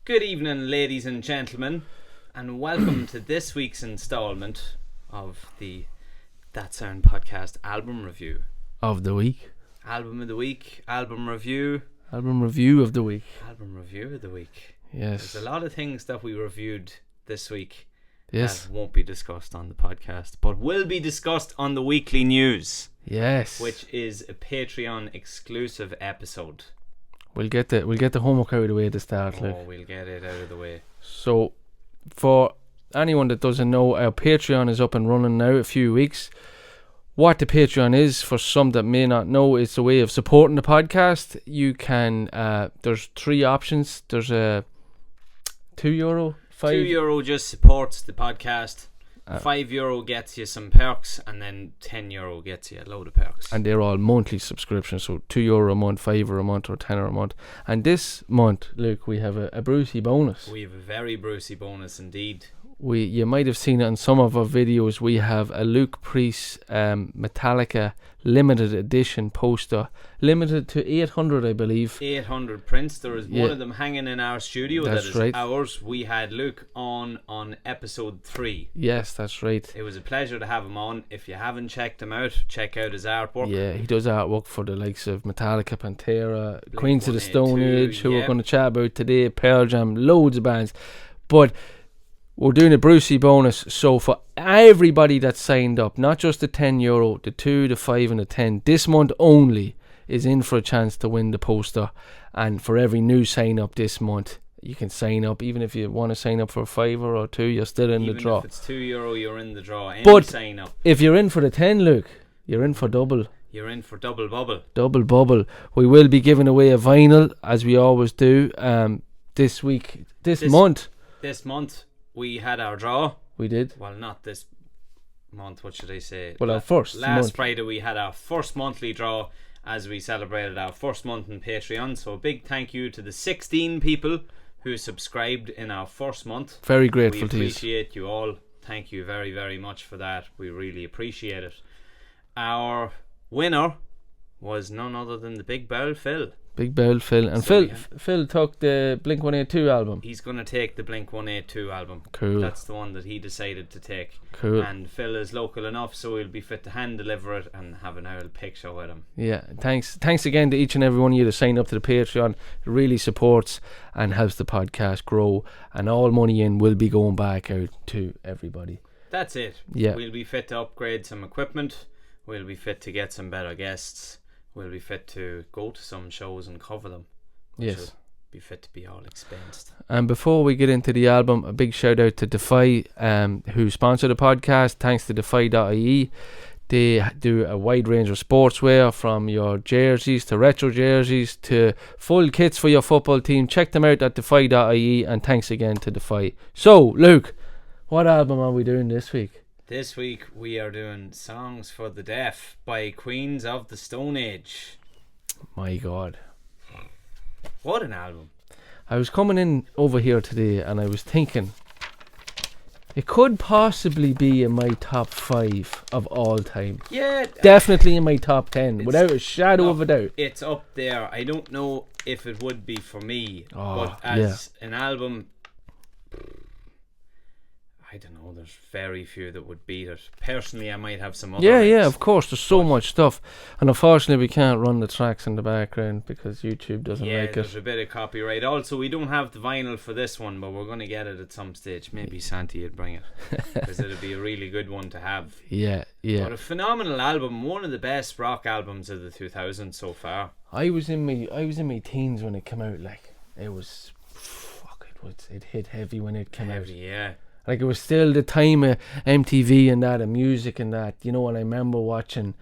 Good evening, ladies and gentlemen, and welcome to this week's installment of the That Sound Podcast album review. Of the week. Album of the week, album review. Album review of the week. Album review of the week. Yes. There's a lot of things that we reviewed this week Yes. that won't be discussed on the podcast, but will be discussed on the weekly news, Yes. which is a Patreon exclusive episode. We'll get the homework out of the way at the start. Oh, Like. we'll get it out of the way. So, for anyone that doesn't know, our Patreon is up and running now, a few weeks. What the Patreon is, for some that may not know, it's a way of supporting the podcast. You can, there's three options. There's a €2, €2 just supports the podcast. €5 gets you some perks, and then €10 gets you a load of perks. and they're all monthly subscriptions, so €2 a month, €5 a month, or €10 a month. And this month, Luke, we have a Brucey bonus. We have a very Brucey bonus indeed. You might have seen it in some of our videos. We have a Luke Priest Metallica limited edition poster, limited to 800, I believe. 800 prints. There is Yeah. one of them hanging in our studio. That's that is right. ours. We had Luke on episode 3. Yes, that's right. It was a pleasure to have him on. If you haven't checked him out, check out his artwork. Yeah, he does artwork for the likes of Metallica, Pantera, Queens of the Stone 182, Age, who yeah. we're going to chat about today, Pearl Jam, loads of bands. But we're doing a Brucey bonus, so for everybody that's signed up, not just the €10, the 2, the 5 and the 10, this month only is in for a chance to win the poster. And for every new sign up this month, you can sign up. Even if you want to sign up for a €5 or 2, you're still in Even the draw. if it's €2, you're in the draw. Any But sign up, if you're in for the 10, Luke, you're in for double. you're in for double bubble. Double bubble. We will be giving away a vinyl, as we always do, this month. This month we had our draw. We did. Well, not this month, what should I say? Well, our first Last month. Friday we had our first monthly draw as we celebrated our first month in Patreon. So a big thank you to the 16 people who subscribed in our first month. Very We grateful to you. appreciate you all. Thank you very, very much for that. We really appreciate it. Our winner was none other than the Big Bowl Phil. Big Bell Phil. And So, Phil took the Blink-182 album. He's going to take the Blink-182 album. Cool. That's the one that he decided to take. Cool. And Phil is local enough, so he'll be fit to hand deliver it and have an old picture with him. Yeah, thanks again to each and every one of you that signed up to the Patreon. It really supports and helps the podcast grow, and all money in will be going back out to everybody. That's it. Yeah. We'll be fit to upgrade some equipment. We'll be fit to get some better guests. We'll be fit to go to some shows and cover them. Which Yes. will be fit to be all expensed. And before we get into the album, a big shout out to Defy, who sponsored the podcast. Thanks to Defy.ie. They do a wide range of sportswear, from your jerseys to retro jerseys to full kits for your football team. Check them out at Defy.ie, and thanks again to Defy. So, Luke, what album are we doing this week? This week we are doing Songs for the Deaf by Queens of the Stone Age. My God. What an album. I was coming in over here today and I was thinking it could possibly be in my top 5 of all time. Yeah. Definitely in my top 10, It's without a shadow of a doubt. It's up there. I don't know if it would be for me, Oh, but as an album, I don't know, there's very few that would beat it. Personally, I might have some other Yeah, rates. of course. There's so much stuff. And unfortunately, we can't run the tracks in the background because YouTube doesn't Yeah, like there's it. a bit of copyright. Also, we don't have the vinyl for this one, but we're going to get it at some stage. Maybe Santi would bring it, because it'd be a really good one to have. Yeah. But a phenomenal album, one of the best rock albums of the 2000s so far. I was in my teens when it came out. Like, it hit heavy when it came out. Heavy, yeah. Like, it was still the time of MTV and that, and music and that, you know. And I remember watching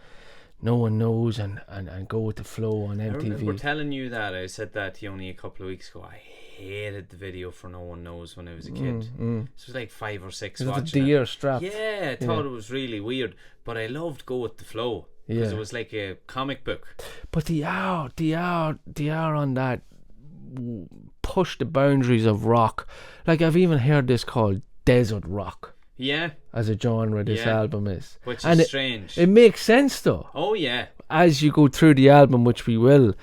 No One Knows and Go With The Flow on I remember MTV. telling you that. I said that to you only a couple of weeks ago. I hated the video for No One Knows when I was a kid. This was like 5 or 6 Is it the watching deer it. strap? Yeah, I thought it was really weird, but I loved Go With The Flow, because Yeah. it was like a comic book. But the hour on that pushed the boundaries of rock. Like, I've even heard this called desert rock Yeah, as a genre. This Yeah. album is, which and is strange. it makes sense though Oh yeah, as you go through the album, which we will.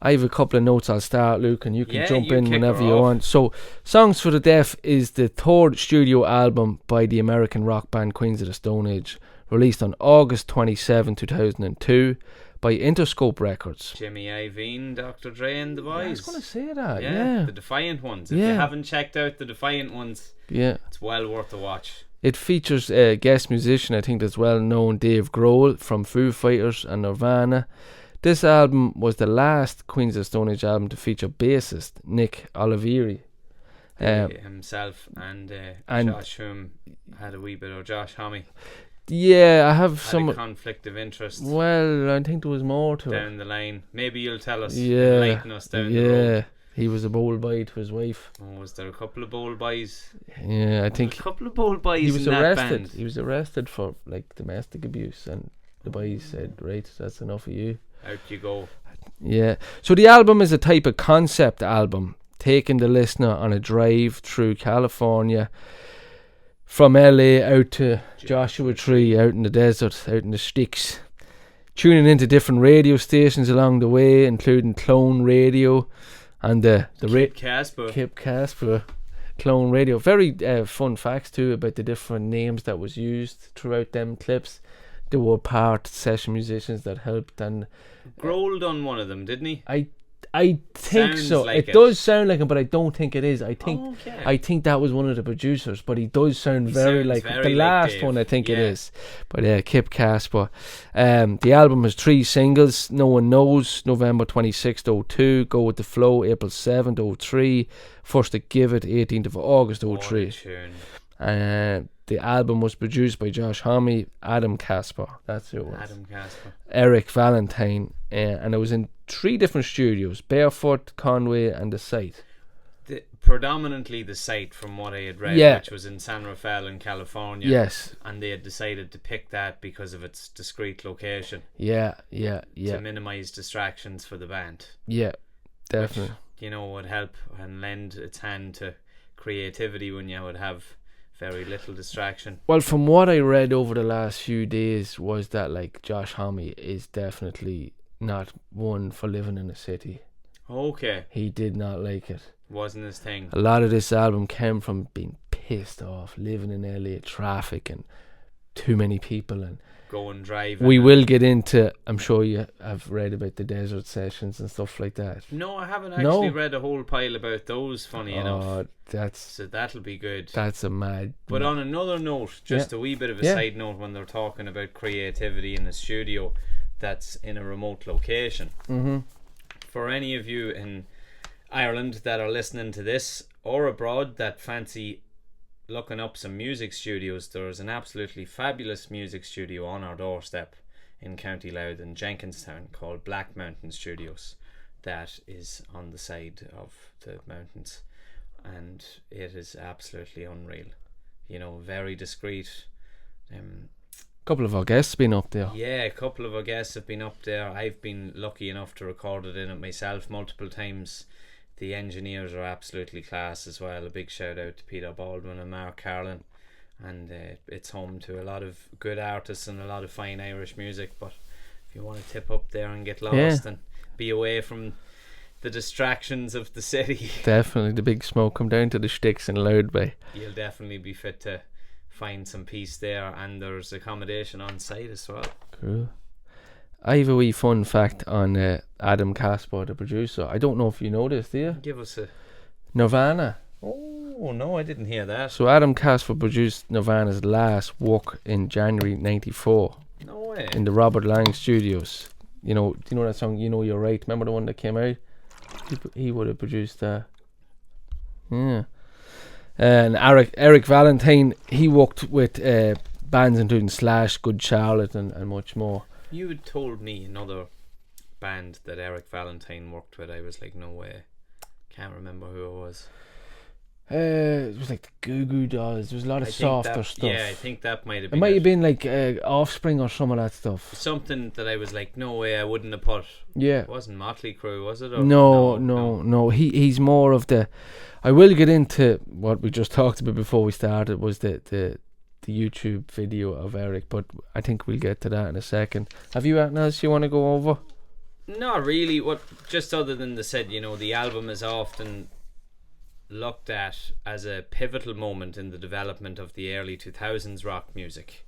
I have a couple of notes I'll start, Luke, and you can jump you in kick whenever her you off. want. So, Songs for the Deaf is the third studio album by the American rock band Queens of the Stone Age, released on August 27, 2002 by Interscope Records. Jimmy Iovine, Dr. Dre and the boys. I was going to say that, Yeah, the Defiant ones. If you haven't checked out the Defiant ones, it's well worth a watch. It features a guest musician, I think that's well known, Dave Grohl from Foo Fighters and Nirvana. This album was the last Queens of the Stone Age album to feature bassist Nick Oliveri. Himself and Josh, whom had a wee bit of Josh Homme. Yeah, I have Had some a conflict of interest. Well, I think there was more to it. Down the line. Maybe you'll tell us. Enlighten us down the road. He was a bowl boy to his wife. Oh, was there a couple of bowl boys? Yeah, I think a couple of bowl boys he was in arrested. that band. He was arrested for like domestic abuse, and the boys said, "Right, that's enough of you." Out you go. Yeah. So the album is a type of concept album, taking the listener on a drive through California, from LA out to Joshua Tree, out in the desert, out in the sticks, tuning into different radio stations along the way, including Clone Radio and the Kip Casper Clone Radio. Very fun facts too about the different names that was used throughout them clips. There were part session musicians that helped, and Grohl done one of them, didn't he? I think Sounds so. like It does sound like him, but I don't think it is. I think okay. I think that was one of the producers, but he does sound He very sounds like very the like last Dave. one. I think it Yeah. is. But Kip Casper. The album has 3 singles. No One Knows, November 26th, 02. Go With The Flow, April 7th, 03. First to Give It, 18th of August, 03. What a tune. The album was produced by Josh Homme, Adam Casper. That's who it was. Adam Casper. Eric Valentine, and it was in 3 different studios: Barefoot, Conway, and The Site. Predominantly the site, from what I had read, which was in San Rafael in California. Yes. And they had decided to pick that because of its discreet location. Yeah. To minimise distractions for the band. Yeah, definitely. Which, would help and lend its hand to creativity when you would have very little distraction. Well, from what I read over the last few days was that like Josh Homme is definitely not one for living in a city. Okay. He did not like it. Wasn't his thing. A lot of this album came from being pissed off, living in LA, traffic and too many people, and go and drive. We will get into, I'm sure you have read about the desert sessions and stuff like that. No, I haven't actually read a whole pile about those, funny enough. So that'll be good. That's a mad. But on another note, just a wee bit of a side note, when they're talking about creativity in a studio that's in a remote location. Mm-hmm. For any of you in Ireland that are listening to this, or abroad that fancy looking up some music studios, there's an absolutely fabulous music studio on our doorstep in County Louth in Jenkinstown called Black Mountain Studios. That is on the side of the mountains, and it is absolutely unreal. Very discreet. Couple of our guests been up there. Yeah, a couple of our guests have been up there. I've been lucky enough to record it in it myself multiple times. The engineers are absolutely class as well. A big shout out to Peter Baldwin and Mark Carlin. And it's home to a lot of good artists and a lot of fine Irish music. But if you want to tip up there and get lost and be away from the distractions of the city, definitely the big smoke, come down to the sticks in Louth Bay. You'll definitely be fit to find some peace there, and there's accommodation on site as well. Cool. I have a wee fun fact on Adam Casper, the producer. I don't know if you know this, do you? Give us a... Nirvana. Oh, no, I didn't hear that. So Adam Casper produced Nirvana's last work in January 94. No way. In the Robert Lang Studios. Do you know that song, You Know You're Right? Remember the one that came out? He would have produced that. Yeah. And Eric Valentine, he worked with bands including Slash, Good Charlotte and much more. You had told me another band that Eric Valentine worked with. I was like, no way. Can't remember who it was. It was like the Goo Goo Dolls. There was a lot of softer stuff. Yeah, I think that might have been it. Might have been like Offspring or some of that stuff. Something that I was like, no way, I wouldn't have put. Yeah. It wasn't Motley Crue, was it? Or No. He's more of the... I will get into what we just talked about before we started, was the YouTube video of Eric, but I think we'll get to that in a second. Have you anything else you want to go over? Not really. What, just other than the said, the album is often looked at as a pivotal moment in the development of the early 2000s rock music.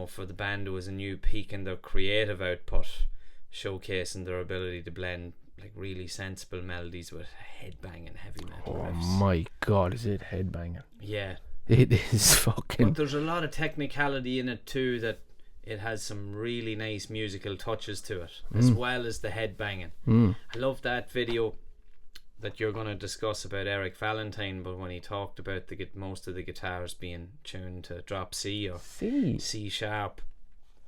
For the band, it was a new peak in their creative output, showcasing their ability to blend like really sensible melodies with headbanging heavy metal riffs. Oh my god, is it headbanging? Yeah. It is fucking... But there's a lot of technicality in it too, that it has some really nice musical touches to it, as well as the headbanging. I love that video that you're going to discuss about Eric Valentine, but when he talked about most of the guitars being tuned to drop C or C sharp,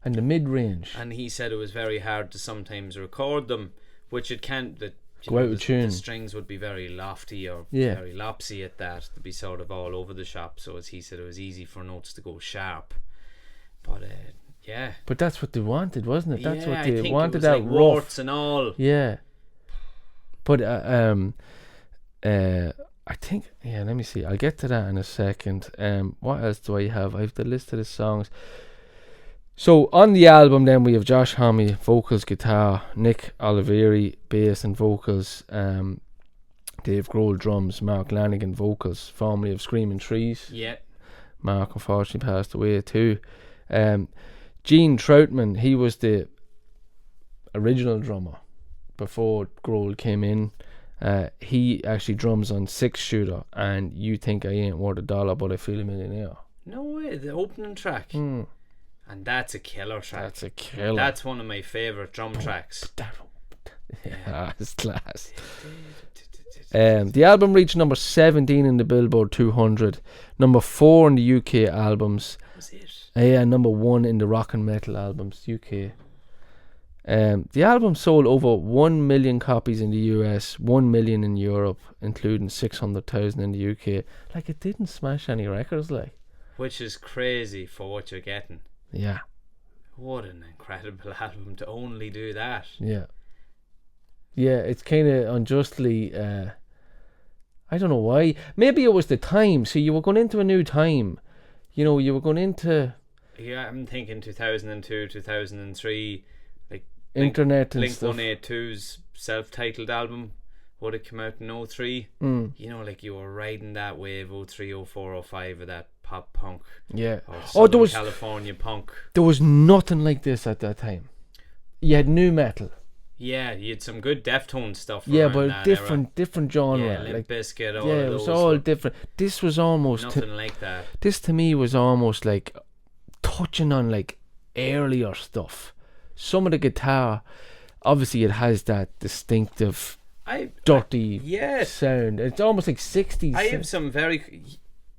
and the mid-range, and he said it was very hard to sometimes record them, which it can't, that go out of tune. The strings would be very lofty or very lopsy at that, to be sort of all over the shop. So as he said, it was easy for notes to go sharp, but but that's what they wanted, wasn't it? That's what they I think wanted, it was that like rough warts and all. Yeah. But I think, let me see, I'll get to that in a second. What else do I have? I have the list of the songs. So on the album then we have Josh Homme, vocals, guitar, Nick Oliveri, bass and vocals, Dave Grohl, drums, Mark Lanigan, vocals, formerly of Screaming Trees. Yeah. Mark unfortunately passed away too. Gene Troutman, he was the original drummer before Grohl came in. He actually drums on Six Shooter and You Think I Ain't Worth a Dollar But I Feel a Millionaire. No way, the opening track. And that's a killer track. That's a killer. That's one of my favourite drum tracks. Yeah, it's class. The album reached number 17 in the Billboard 200, number 4 in the UK albums. Was it? Number 1 in the rock and metal albums, UK. The album sold over 1 million copies in the US, 1 million in Europe, including 600,000 in the UK. Like, it didn't smash any records, like. Which is crazy for what you're getting. Yeah. What an incredible album to only do that. Yeah. Yeah, it's kind of unjustly... I don't know why. Maybe it was the time. So you were going into a new time. You were going into... Yeah, I'm thinking 2002, 2003... internet and Blink stuff. 182's self-titled album would have come out in 03. Like you were riding that wave 03, 04, 05 of that pop punk. Yeah. There was California punk. There was nothing like this at that time. You had new metal. Yeah, you had some good Deftones stuff. Yeah, but different genre. Yeah, Limp Bizkit, all yeah, of it was those, all different. This was almost nothing like that. This to me was almost like touching on like earlier stuff. Some of the guitar, obviously, it has that distinctive, dirty sound. It's almost like 60s. I have some very,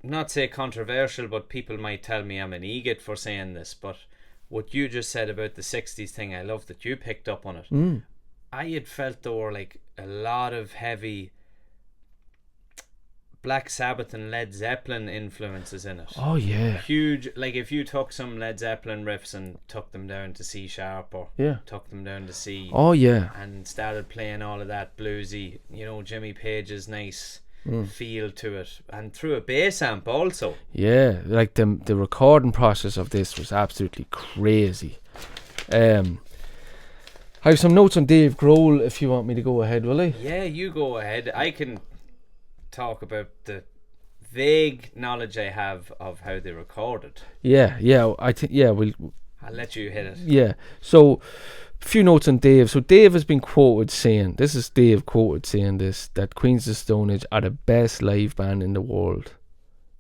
not say controversial, but people might tell me I'm an EGOT for saying this, but what you just said about the 60s thing, I love that you picked up on it. I had felt there were like a lot of heavy Black Sabbath and Led Zeppelin influences in it. Oh yeah. Huge, like if you took some Led Zeppelin riffs and took them down to C sharp or took them down to C. Oh yeah. And started playing all of that bluesy, Jimmy Page's nice feel to it, and through a bass amp also. Yeah, like the recording process of this was absolutely crazy. I have some notes on Dave Grohl if you want me to go ahead, will I? Yeah, you go ahead. I can talk about the vague knowledge I have of how they recorded. I think I'll let you hit it. Yeah, so a few notes on Dave. So Dave has been quoted saying, that Queens of the Stone Age are the best live band in the world.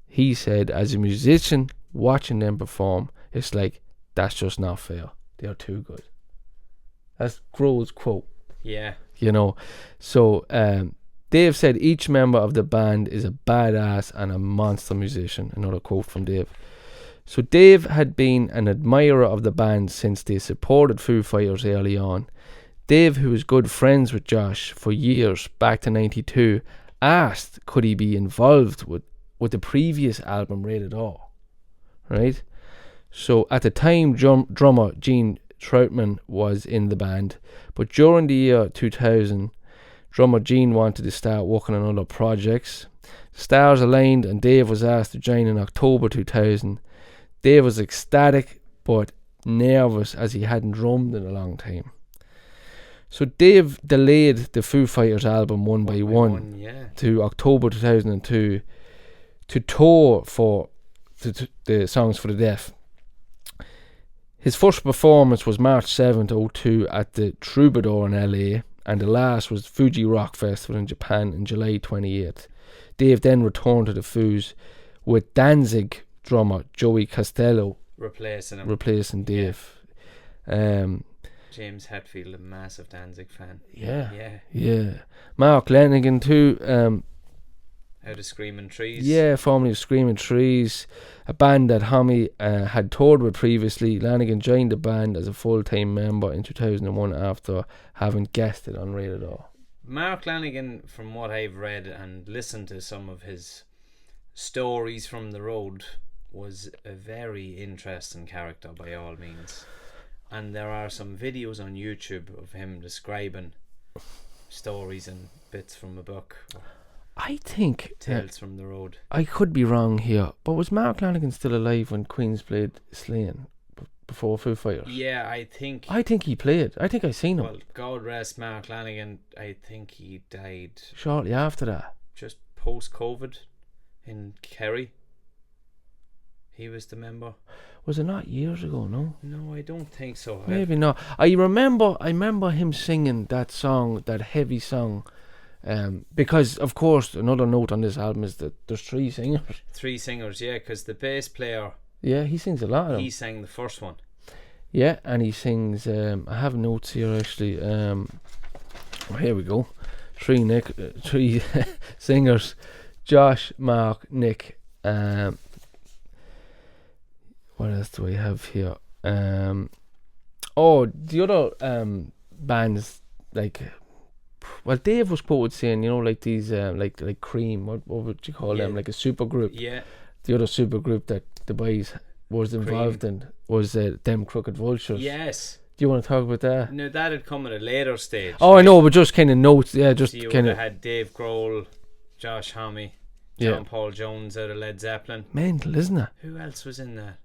He said, as a musician watching them perform, it's like, that's just not fair. They're too good. That's Grohl's quote. Yeah. So Dave said each member of the band is a badass and a monster musician. Another quote from Dave. So Dave had been an admirer of the band since they supported Foo Fighters early on. Dave, who was good friends with Josh for years, back to 92, asked could he be involved with the previous album Rated R. Right? So at the time, drummer Gene Troutman was in the band, but during the year 2000, drummer Gene wanted to start working on other projects. The stars aligned and Dave was asked to join in October 2000. Dave was ecstatic but nervous as he hadn't drummed in a long time. So Dave delayed the Foo Fighters album one by one yeah. to October 2002 to tour for the Songs for the Deaf. His first performance was March 7th, 2002 at the Troubadour in LA, and the last was Fuji Rock Festival in Japan in July 28th. Dave then returned to the Foos with Danzig drummer Joey Costello replacing Dave. James Hetfield, a massive Danzig fan. Yeah. Mark Lanigan too. Out of Screaming Trees. Yeah, formerly of Screaming Trees, a band that Homme had toured with previously. Lanigan joined the band as a full-time member in 2001 after having guested on Rated R. Mark Lanigan, from what I've read and listened to some of his stories from the road, was a very interesting character by all means. And there are some videos on YouTube of him describing stories and bits from a book. I think Tales from the Road. I could be wrong here, but was Mark Lanigan still alive when Queens played Slain before Foo Fighters? Yeah, I think he played. I think I seen him. Well, God rest Mark Lanigan. I think he died shortly after that, just post-COVID in Kerry. He was the member. Was it not years ago? No, I don't think so. Maybe not. I remember him singing that song, that heavy song. Because of course another note on this album is that there's three singers, yeah, because the bass player, he sings a lot of them. He sang the first one, and he sings I have notes here actually. Here we go. Three singers: Josh, Mark, Nick. What else do we have here? The other bands, like, well, Dave was quoted saying, like these, like Cream. What would you call them? Like a super group. Yeah. The other super group that the boys was involved in was them Crooked Vultures. Yes. Do you want to talk about that? No, that had come at a later stage. Oh, right? I know, but just kind of notes. Yeah, just so you kind of had Dave Grohl, Josh Homme, John Paul Jones out of Led Zeppelin. Mental, isn't it? Who else was in that?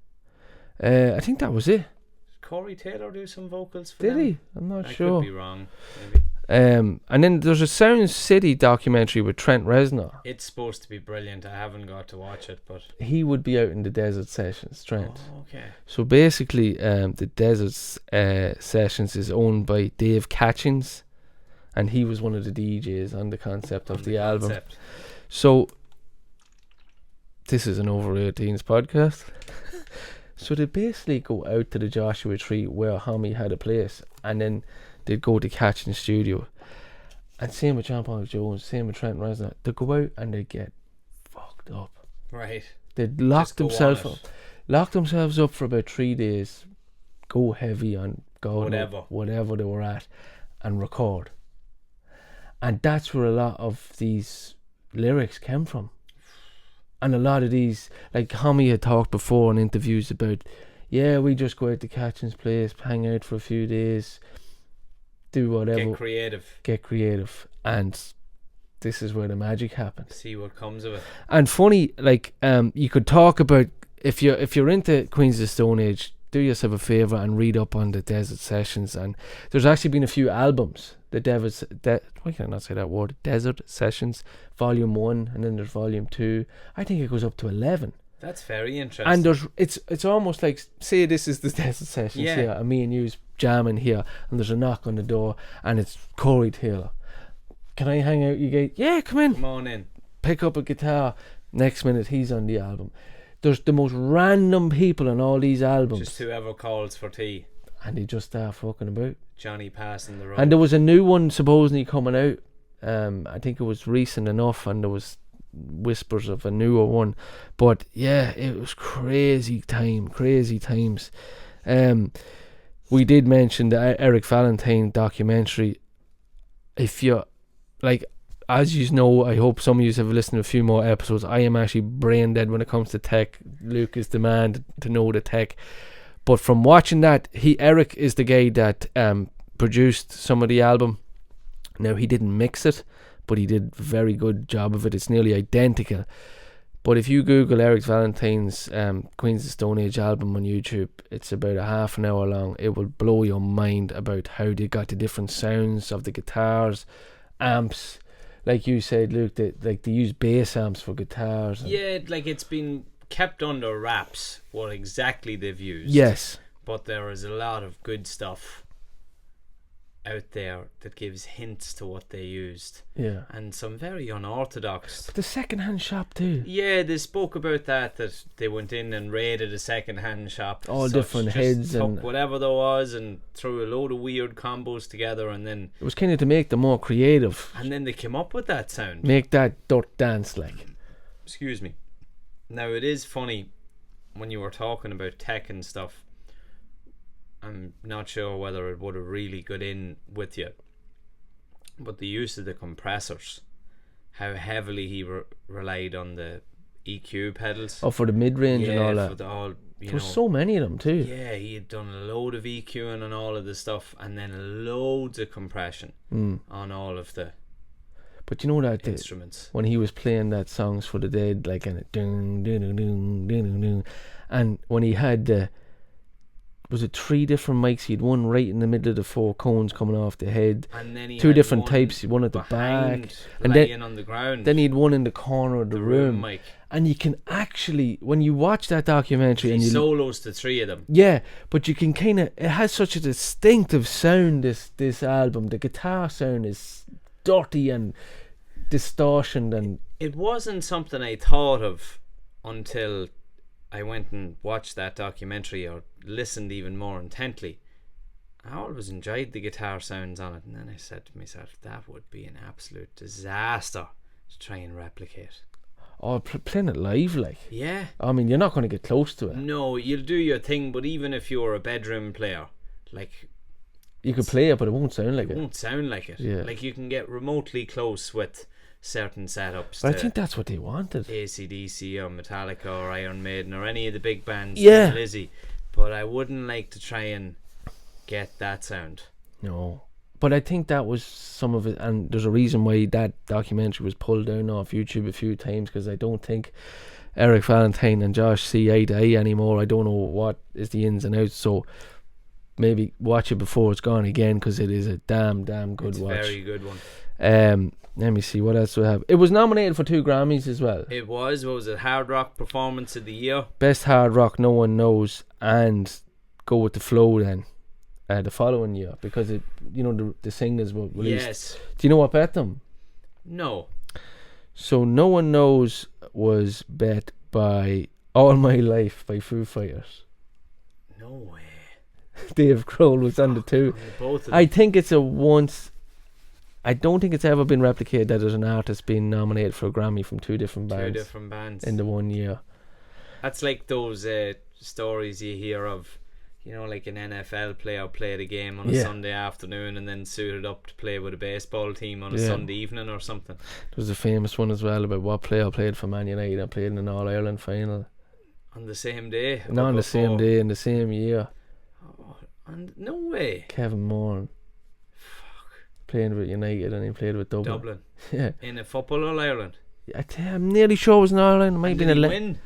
I think that was it. Did Corey Taylor do some vocals for them? Did he? I'm not sure. I could be wrong. Maybe. And then there's a Sound City documentary with Trent Reznor. It's supposed to be brilliant. I haven't got to watch it, but he would be out in the Desert Sessions, Trent. Oh, okay. So basically, the Desert Sessions is owned by Dave Catchings, and he was one of the DJs on the concept of the album. So this is an over 18s podcast. So they basically go out to the Joshua Tree where Homme had a place, and then they'd go to Catchings studio. And same with John Paul Jones, same with Trent Reznor. They'd go out and they'd get fucked up. Right. They'd lock themselves up for about 3 days, go heavy on God, whatever they were at, and record. And that's where a lot of these lyrics came from. And a lot of these, like Homme had talked before in interviews about, we just go out to Catchings' place, hang out for a few days, do whatever. Get creative. And this is where the magic happens. See what comes of it. And funny, like, you could talk about, if you're into Queens of the Stone Age, do yourself a favour and read up on the Desert Sessions. And there's actually been a few albums. Why can I not say that word? Desert Sessions, Volume 1, and then there's Volume 2. I think it goes up to 11. That's very interesting. And it's almost like, say this is the Desert Sessions here, and me and you's jamming here, and there's a knock on the door, and it's Corey Taylor. Can I hang out? You get, come in. Come on in. Pick up a guitar. Next minute, he's on the album. There's the most random people on all these albums. Just whoever calls for tea. And they just start fucking about. Johnny passing the road. And there was a new one supposedly coming out. I think it was recent enough, and there was whispers of a newer one. But yeah, it was crazy times. We did mention the Eric Valentine documentary. If you're like, as you know, I hope some of you have listened to a few more episodes. I am actually brain dead when it comes to tech. Luke is the man to know the tech. But from watching that, Eric is the guy that produced some of the album. Now, he didn't mix it, but he did a very good job of it. It's nearly identical. But if you Google Eric Valentine's Queens of the Stone Age album on YouTube, it's about a half an hour long. It will blow your mind about how they got the different sounds of the guitars, amps. Like you said, Luke, they use bass amps for guitars. Yeah, like it's been kept under wraps what exactly they've used. Yes. But there is a lot of good stuff out there that gives hints to what they used. Yeah. And some very unorthodox. But the second-hand shop too. Yeah, they spoke about that they went in and raided a second-hand shop. All different heads took and whatever there was and threw a load of weird combos together, and then it was kind of to make them more creative. And then they came up with that sound. Make that dirt dance like. Excuse me. Now it is funny when you were talking about tech and stuff. I'm not sure whether it would have really got in with you, but the use of the compressors, how heavily he relied on the EQ pedals. Oh, for the mid-range and all that. There was so many of them too. Yeah, he had done a load of EQing on all of the stuff, and then loads of compression on all of the But you know that instruments. When he was playing that Songs for the Dead, like in it, ding, ding, ding, ding, ding, ding, and when he had was it 3 different mics? He had one right in the middle of the 4 cones coming off the head. And then he 2 had different one types. One at the behind, back, and laying on the ground. then he had one in the corner of the room. Mic. And you can actually, when you watch that documentary, He and you solos the 3 of them. yeah, but you can kind of, it has such a distinctive sound. This album, the guitar sound is dirty and distortioned, and It wasn't something I thought of until I went and watched that documentary or listened even more intently. I always enjoyed the guitar sounds on it, and then I said to myself, that would be an absolute disaster to try and replicate. oh, playing it live, like. Yeah. I mean, you're not going to get close to it. No, you'll do your thing, but even if you're a bedroom player, like, You could play it, but it won't sound like it it. won't sound like it. Yeah. Like, you can get remotely close with certain setups. But I think that's what they wanted. AC/DC or Metallica or Iron Maiden or any of the big bands. Yeah. Lizzie. But I wouldn't like to try and get that sound. No. But I think that was some of it, and there's a reason why that documentary was pulled down off YouTube a few times, because I don't think Eric Valentine and Josh see eye to eye anymore. I don't know what is the ins and outs, so maybe watch it before it's gone again, because it is a damn good It's watch. a very good one. Let me see, what else do we have? It was nominated for 2 Grammys as well. It was. What was it? Hard Rock Performance of the Year. Best Hard Rock, No One Knows, and Go With The Flow then. The following year, because it, you know, the singles were released. Yes. Do you know what bet them? No. So No One Knows was bet by All My Life by Foo Fighters. No way. Dave Grohl was on the 2. Both of them. I think it's a once. I don't think it's ever been replicated that there's an artist being nominated for a Grammy from 2 different bands. 2 different bands. In the 1 year. That's like those stories you hear of, you know, like an NFL player played a game on a Sunday afternoon and then suited up to play with a baseball team on a Sunday evening or something. There was a famous one as well about what player played for Man United and played in an All-Ireland final. On the same day? Not on the same day, in the same year. Oh, and no way. Kevin Moore. Playing with United, and he played with Dublin. Yeah. In a football All-Ireland. I'm nearly sure it was an Ireland. It might have been Did a he win?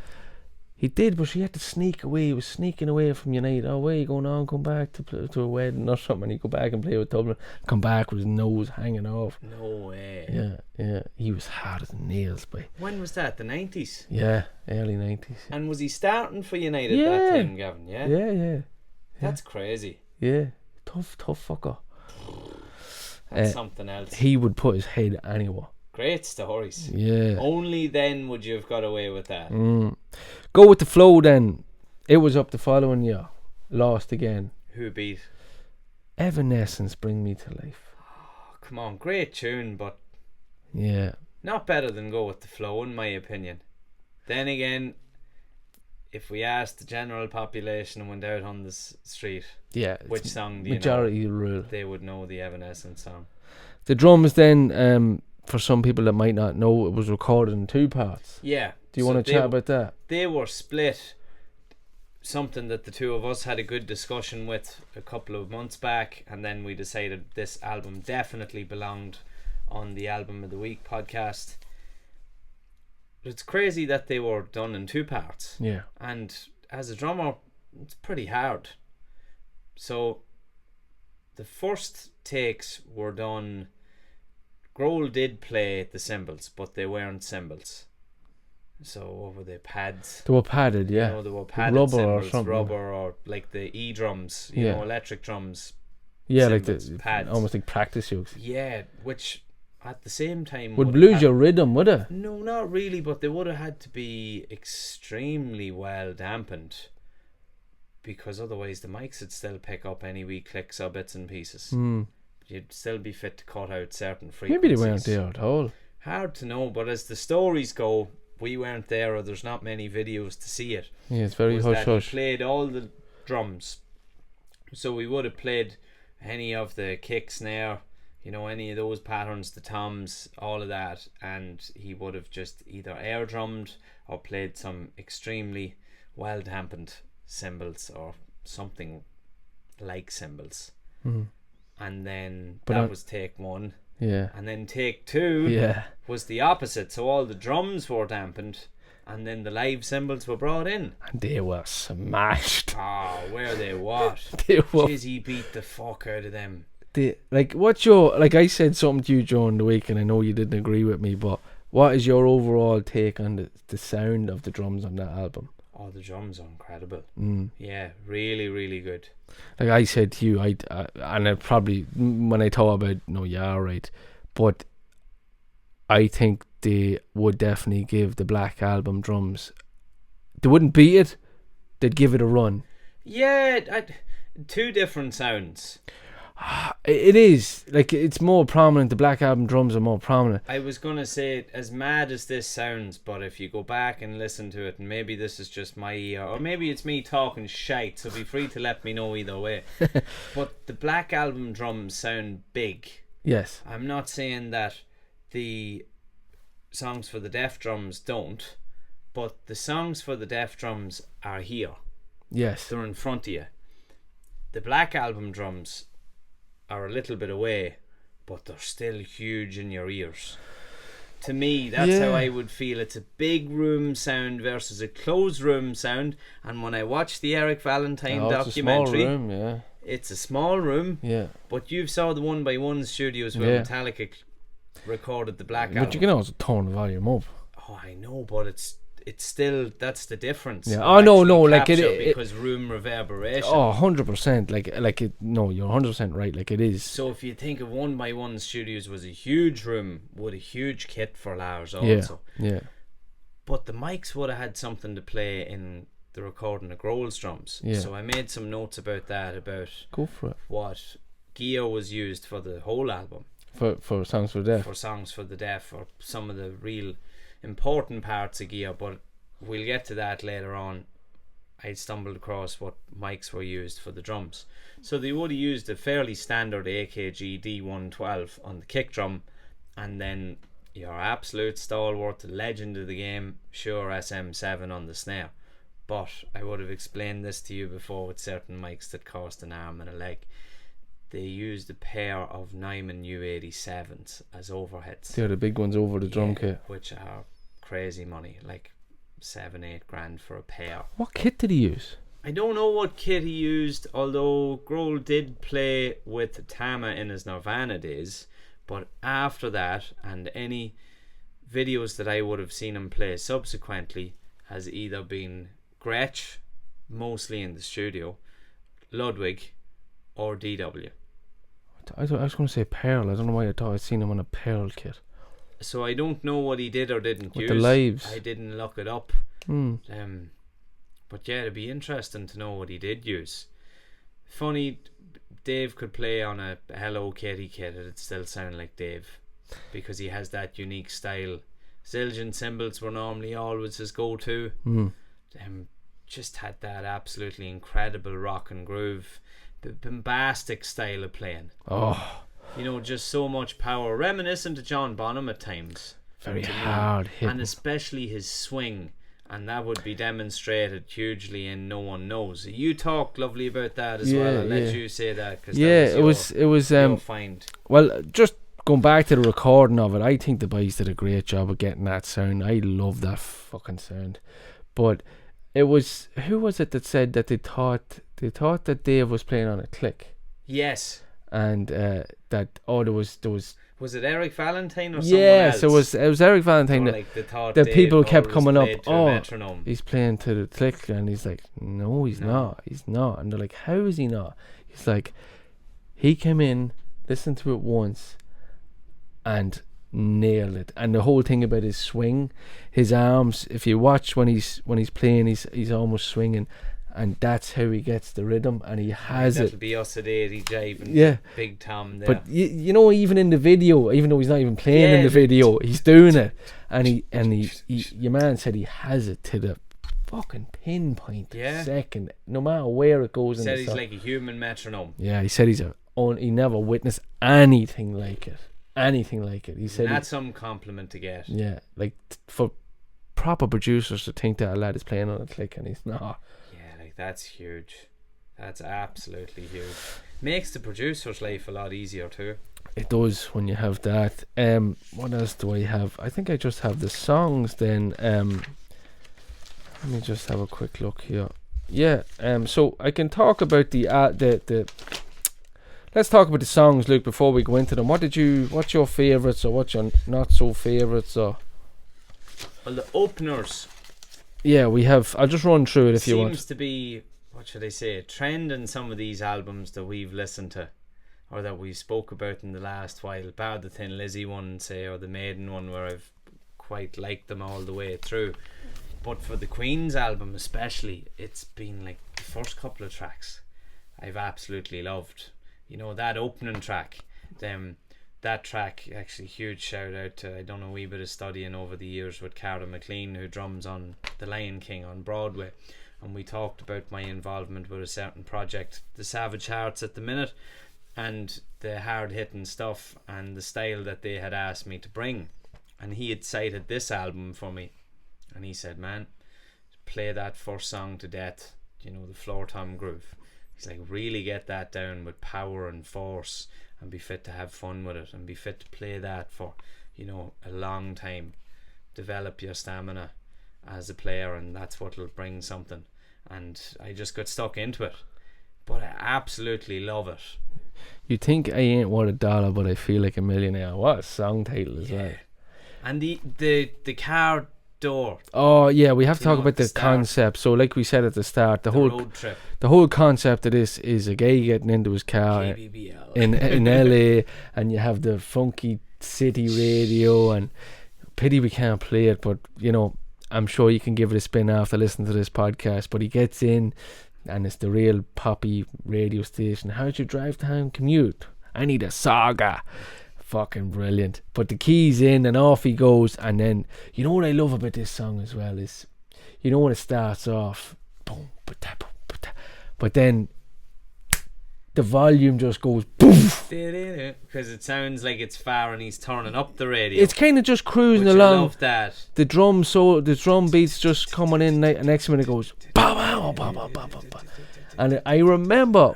He did, but she had to sneak away. He was sneaking away from United. Oh, where are you going on? Come back to a wedding or something. He'd go back and play with Dublin. Come back with his nose hanging off. No way. Yeah. He was hard as nails, boy. When was that? The 90s? Yeah, early 90s. And was he starting for United that time, Gavin? Yeah? Yeah. That's crazy. Yeah. Tough fucker. That's something else. He would put his head anywhere. Great stories. Yeah. Only then would you have got away with that. Go With The Flow then. It was up the following year. Lost again. Who beat? Evanescence, Bring Me to Life. Oh, come on, great tune, but Yeah. not better than Go With The Flow, in my opinion. Then again, if we asked the general population and went out on the street, which song do you majority know? rule. They would know the Evanescence song. The drums then, for some people that might not know, it was recorded in 2 parts. Yeah. Do you want to chat about that? They were split. Something that the 2 of us had a good discussion with a couple of months back, and then we decided this album definitely belonged on the Album of the Week podcast. it's crazy that they were done in 2 parts. Yeah. And as a drummer, it's pretty hard. So the first takes were done. Grohl did play the cymbals, but they weren't cymbals. So what were they, pads? They were padded, yeah. You know, they were padded rubber cymbals, or something. rubber, or like the E-drums, you know, electric drums. Yeah, cymbals, like the pads. almost like practice shoes. Yeah, which at the same time Would lose your rhythm, would it? No, not really, but they would have had to be extremely well dampened, because otherwise the mics would still pick up any wee clicks or bits and pieces. You'd still be fit to cut out certain frequencies. Maybe they weren't there at all. Hard to know, but as the stories go, we weren't there, or there's not many videos to see it. Yeah, it's very hush hush. He played all the drums, so we would have played any of the kick, snare, you know, any of those patterns, the toms, all of that, and he would have just either air drummed or played some extremely well dampened cymbals or something like cymbals. And then that was take 1. Yeah. And then take 2 was the opposite. So all the drums were dampened, and then the live cymbals were brought in. And they were smashed. Oh, were they what? They were. Jeez, he beat the fuck out of them. What's your, like I said something to you during the week, and I know you didn't agree with me, but what is your overall take on the sound of the drums on that album? Oh, the drums are incredible. Yeah, really, really good. Like I said to you, and I probably, when I thought about, no, yeah, right, but I think they would definitely give the Black Album drums, they wouldn't beat it, they'd give it a run. Yeah, 2 different sounds. It is, like, it's more prominent. The Black Album drums are more prominent. I was gonna say, as mad as this sounds, but if you go back and listen to it, and maybe this is just my ear, or maybe it's me talking shite, so be free to let me know either way. But the Black Album drums sound big. Yes. I'm not saying that the songs for the Deaf drums don't, but the songs for the Deaf drums are here. Yes. They're in front of you. The Black Album drums are a little bit away, but they're still huge in your ears. To me, that's how I would feel. It's a big room sound versus a closed room sound. And when I watched the Eric Valentine documentary, it's a small room, yeah. It's a small room, yeah. But you saw the 1x1 studios where Metallica recorded the Black Album. But you can also turn the volume up. Oh, I know, but it's still, that's the difference. Yeah. Oh no, like it because room reverberation. Oh, 100%. Like it. No, you're 100% right. Like it is. So if you think of 1x1 studios was a huge room with a huge kit for Lars also. Yeah. But the mics would have had something to play in the recording of Grohl's drums. Yeah. So I made some notes about that. About go for it. What gear was used for the whole album. For Songs for the Deaf. For Songs for the Deaf, or some of the real important parts of gear, but we'll get to that later on. I stumbled across what mics were used for the drums. So they would have used a fairly standard AKG D112 on the kick drum, and then your absolute stalwart, the legend of the game, Shure SM7 on the snare. But I would have explained this to you before with certain mics that cost an arm and a leg. They used a pair of Neumann U87s as overheads. They're the big ones over the drum kit, which are crazy money, like 7-8 grand for a pair. What kit did he use? I don't know what kit he used, although Grohl did play with Tama in his Nirvana days, but after that, and any videos that I would have seen him play subsequently, has either been Gretsch, mostly in the studio, Ludwig, or DW. I was going to say Pearl. I don't know why I thought I'd seen him on a Pearl kit. So I don't know what he did or didn't with use. The lives. I didn't look it up. But yeah, it'd be interesting to know what he did use. Funny, Dave could play on a Hello Kitty kit and it'd still sound like Dave, because he has that unique style. Zildjian cymbals were normally always his go-to. Just had that absolutely incredible rock and groove, bombastic style of playing. Oh, you know, just so much power, reminiscent of John Bonham at times. Very hard hitting. And especially his swing, and that would be demonstrated hugely in No One Knows. You talked lovely about that as well. I'll let you say that, because it was your find. Well, just going back to the recording of it, I think the boys did a great job of getting that sound. I love that fucking sound. But it was, who was it that said that they thought that Dave was playing on a click? Yes. And there was it Eric Valentine or someone else? Yes, it was Eric Valentine. Like that people kept coming up, metronome. He's playing to the click, and he's like, no, he's not. And they're like, how is he not? He's like, he came in, listened to it once, and nailed it. And the whole thing about his swing, his arms, if you watch when he's playing, he's almost swinging. And that's how he gets the rhythm, and he has That'll it. be us at 80 jiving Big Tom there. But you know, even in the video, even though he's not even playing in the video, he's doing it. And he your man said he has it to the fucking pinpoint second, no matter where it goes. He said he's like a human metronome. Yeah, he said he never witnessed anything like it. He said that's some compliment to get. Yeah, like for proper producers to think that a lad is playing on a click and he's not. That's huge. That's absolutely huge. Makes the producer's life a lot easier too. It does when you have that. What else do I have? I think I just have the songs then. Let me just have a quick look here. Yeah. So I can talk about the let's talk about the songs, Luke, before we go into them. What's your favourites, or what's your not so favourites, or? Well, the openers. Yeah, we have. I'll just run through it if you want. Seems to be, what should I say, a trend in some of these albums that we've listened to, or that we spoke about in the last while. Bar the Thin Lizzy one, say, or the Maiden one, where I've quite liked them all the way through. But for the Queen's album especially, it's been like the first couple of tracks I've absolutely loved. You know, that opening track, that track, actually huge shout out to, I done a wee bit of studying over the years with Cara McLean, who drums on The Lion King on Broadway, and we talked about my involvement with a certain project, the Savage Hearts at the minute, and the hard hitting stuff and the style that they had asked me to bring. And he had cited this album for me, and he said, man, play that first song to death, you know, the Floor Tom groove. He's like, really get that down with power and force, and be fit to have fun with it, and be fit to play that for, you know, a long time. Develop your stamina as a player, and that's what'll bring something. And I just got stuck into it, but I absolutely love it. You think I ain't worth a dollar, but I feel like a millionaire. What a song title as well. And the car door. Oh yeah, we have to talk about the concept. So like we said at the start, the whole road trip. The whole concept of this is a guy getting into his car in LA, and you have the funky city radio, and pity we can't play it, but you know, I'm sure you can give it a spin after listening to this podcast. But he gets in, and it's the real poppy radio station. How'd you drive time commute? I need a Saga. Fucking brilliant. But the keys in, and off he goes. And then, you know what I love about this song as well is, you know when it starts off, boom, but then the volume just goes poof, because it sounds like it's far and he's turning up the radio. It's kind of just cruising along. I love that. The drum beats just coming in, and next minute it goes bah, bah, bah, bah, bah, bah, bah. And I remember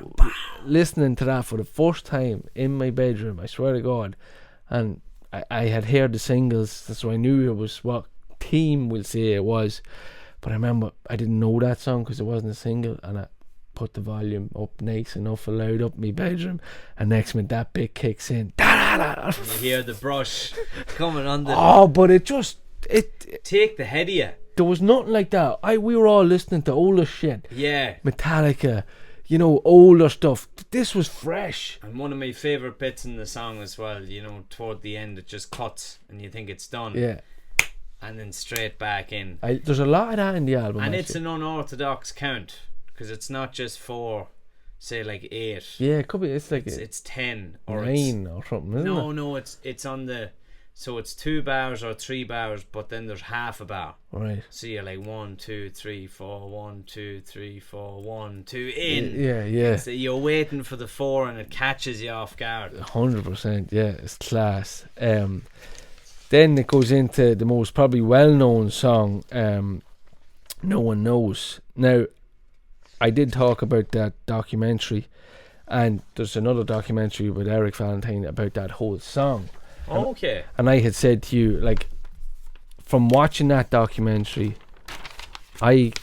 listening to that for the first time in my bedroom, I swear to God. And I had heard the singles, so I knew it was what Team will say it was. But I remember I didn't know that song because it wasn't a single, and I put the volume up nice enough, loud up in my bedroom, and next minute that bit kicks in. You hear the brush coming on the... Oh, but it take the head of you. There was nothing like that. We were all listening to older shit. Yeah. Metallica, you know, older stuff. This was fresh. And one of my favourite bits in the song as well, you know, toward the end it just cuts and you think it's done. Yeah. And then straight back in. There's a lot of that in the album. And actually. It's an unorthodox count, because it's not just 4, say like 8. Yeah, it could be. It's like it's 10 or 9 or something. Isn't it? No, it's on the. So it's 2 bars or 3 bars, but then there's half a bar. Right. So you're like 1, 2, 3, 4, 1, 2, 3, 4, 1, 2 in. Yeah. So you're waiting for the 4 and it catches you off guard. 100%. Yeah, it's class. Then it goes into the most probably well-known song, No One Knows. Now, I did talk about that documentary, and there's another documentary with Eric Valentine about that whole song. Okay. And I had said to you, like, from watching that documentary, I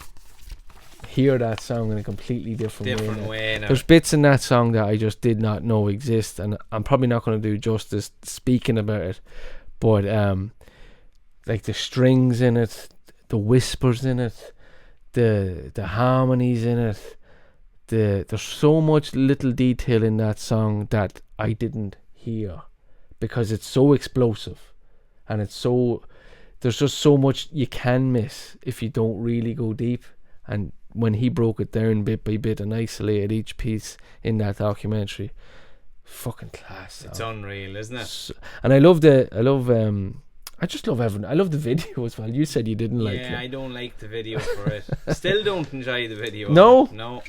hear that song in a completely different way. Now. There's bits in that song that I just did not know exist, and I'm probably not going to do justice speaking about it, but like the strings in it, the whispers in it, the harmonies in it, there's so much little detail in that song that I didn't hear, because it's so explosive, and there's just so much you can miss if you don't really go deep. And when he broke it down bit by bit and isolated each piece in that documentary, fucking class. It's unreal, isn't it? And I just love everything. I love the video as well. You said you didn't like it. Yeah, I don't like the video for it. Still don't enjoy the video. No? No.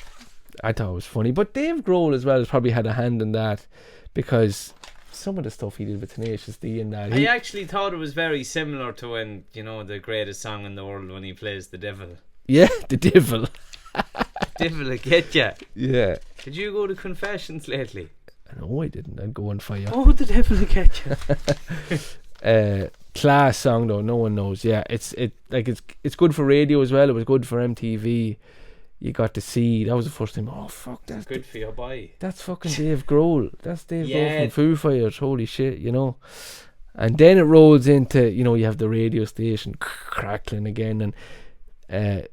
I thought it was funny. But Dave Grohl as well has probably had a hand in that, because some of the stuff he did with Tenacious D and that. I actually thought it was very similar to when, the greatest song in the world, when he plays the devil. Yeah, the devil. Devil will get ya. Yeah. Did you go to confessions lately? No, I didn't. I'd go on fire. Oh, the devil will get ya. Class song though, no one knows. Yeah, it's good for radio as well. It was good for MTV. You got to see, that was the first time. Oh fuck, that's good for your boy. That's fucking Dave Grohl. That's Dave Grohl from Foo Fighters. Holy shit, And then it rolls into, you have the radio station crackling again, and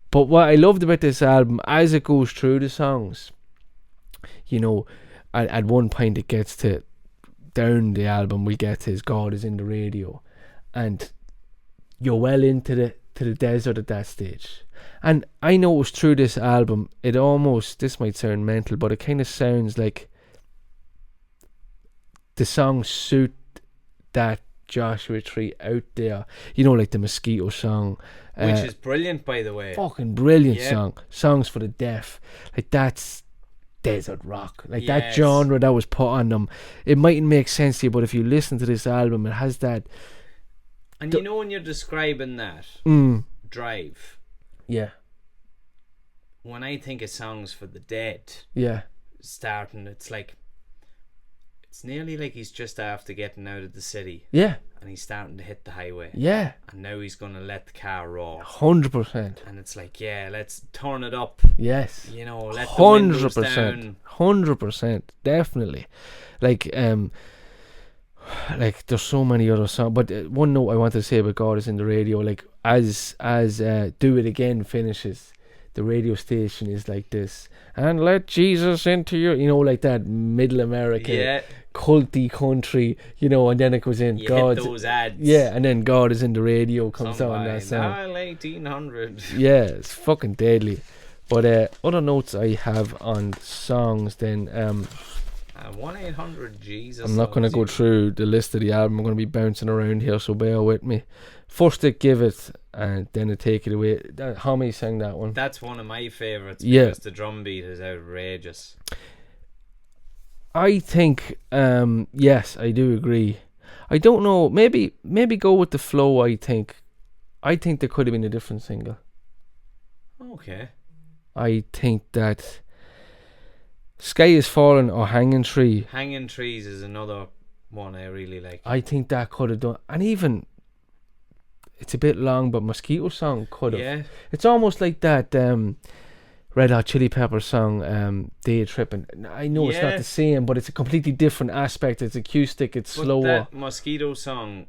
but what I loved about this album, as it goes through the songs, at one point it gets to, down the album we get to God Is in the Radio, and you're well into the desert at that stage. And I noticed through this album, this might sound mental, but it kind of sounds like the songs suit that Joshua Tree out there, like the Mosquito song, which is brilliant, by the way. Fucking brilliant songs for the deaf. Like, that's desert rock, like that genre that was put on them. It mightn't make sense to you, but if you listen to this album, it has that. And when you're describing that drive, when I think of songs for the dead, starting, it's nearly like he's just after getting out of the city, and he's starting to hit the highway, and now he's gonna let the car roar 100%, and it's like, let's turn it up, let the 100%, 100%, definitely. Like there's so many other songs, but one note I want to say about God Is in the Radio, like as Do It Again finishes, the radio station is like this, and let Jesus into your, like that middle American culty country, and then it goes in, God, those ads, and then God Is in the Radio comes on that song. 1800. Yeah, it's fucking deadly. But other notes I have on songs, then 1-800-Jesus. I'm not going to go through the list of the album. I'm going to be bouncing around here, so bear with me. First it Give It, and then it Take It Away. Homie sang that one. That's one of my favourites, because the drum beat is outrageous. I think, yes, I do agree. I don't know, maybe go with the flow. I think there could have been a different single. Okay. I think that Sky Is Falling or Hanging Tree. Hanging Trees is another one I really like. I think that could have done, and even, it's a bit long, but Mosquito song could have. Yeah. It's almost like that Red Hot Chili Peppers song, Day Tripping. I know it's not the same, but it's a completely different aspect. It's acoustic, it's slower. That Mosquito song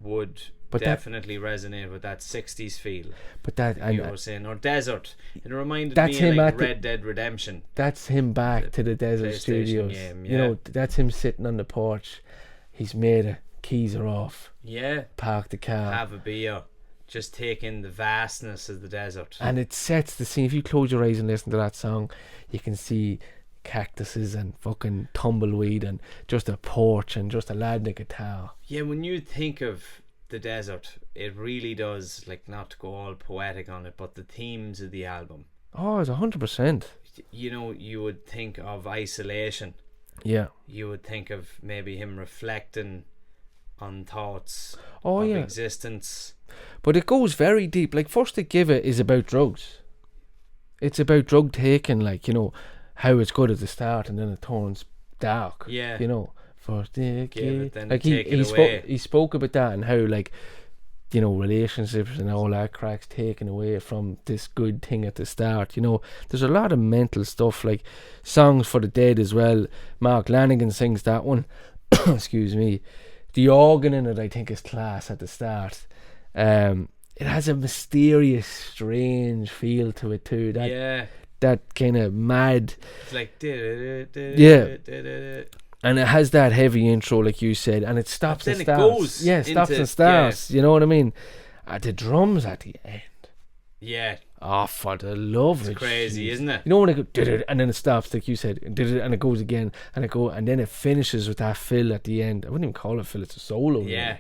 would definitely resonate with that 60s feel. But that, you were saying, or Desert. It reminded me of like Red Dead Redemption. That's him back to the Desert Studios. Game, that's him sitting on the porch. He's made it. Keys are off. Yeah. Park the car. Have a beer. Just take in the vastness of the desert. And it sets the scene. If you close your eyes and listen to that song, you can see cactuses and fucking tumbleweed and just a porch and just a lad and a guitar. Yeah, when you think of the desert, it really does, like, not to go all poetic on it, but the themes of the album. Oh, it's 100%. You would think of isolation. Yeah. You would think of maybe him reflecting on thoughts of existence. But it goes very deep. Like, First to Give It is about drugs. It's about drug taking, like, how it's good at the start and then it turns dark. Yeah. for the Give it, kid. then Like take it away. he spoke about that and how, like, you know, relationships and all that crack's taken away from this good thing at the start. You know, there's a lot of mental stuff, like Songs for the Dead as well. Mark Lanigan sings that one. Excuse me. The organ in it, I think, is class at the start. It has a mysterious, strange feel to it too. That kind of mad. It's like And it has that heavy intro, like you said, and it stops and starts. Goes stops and starts. You know what I mean? The drums at the end. Yeah. Oh, for the love of It's crazy, Jesus. isn't it? You know when it goes, and then it stops, like you said, and it goes again, and then it finishes with that fill at the end. I wouldn't even call it fill; it's a solo. Yeah. Really.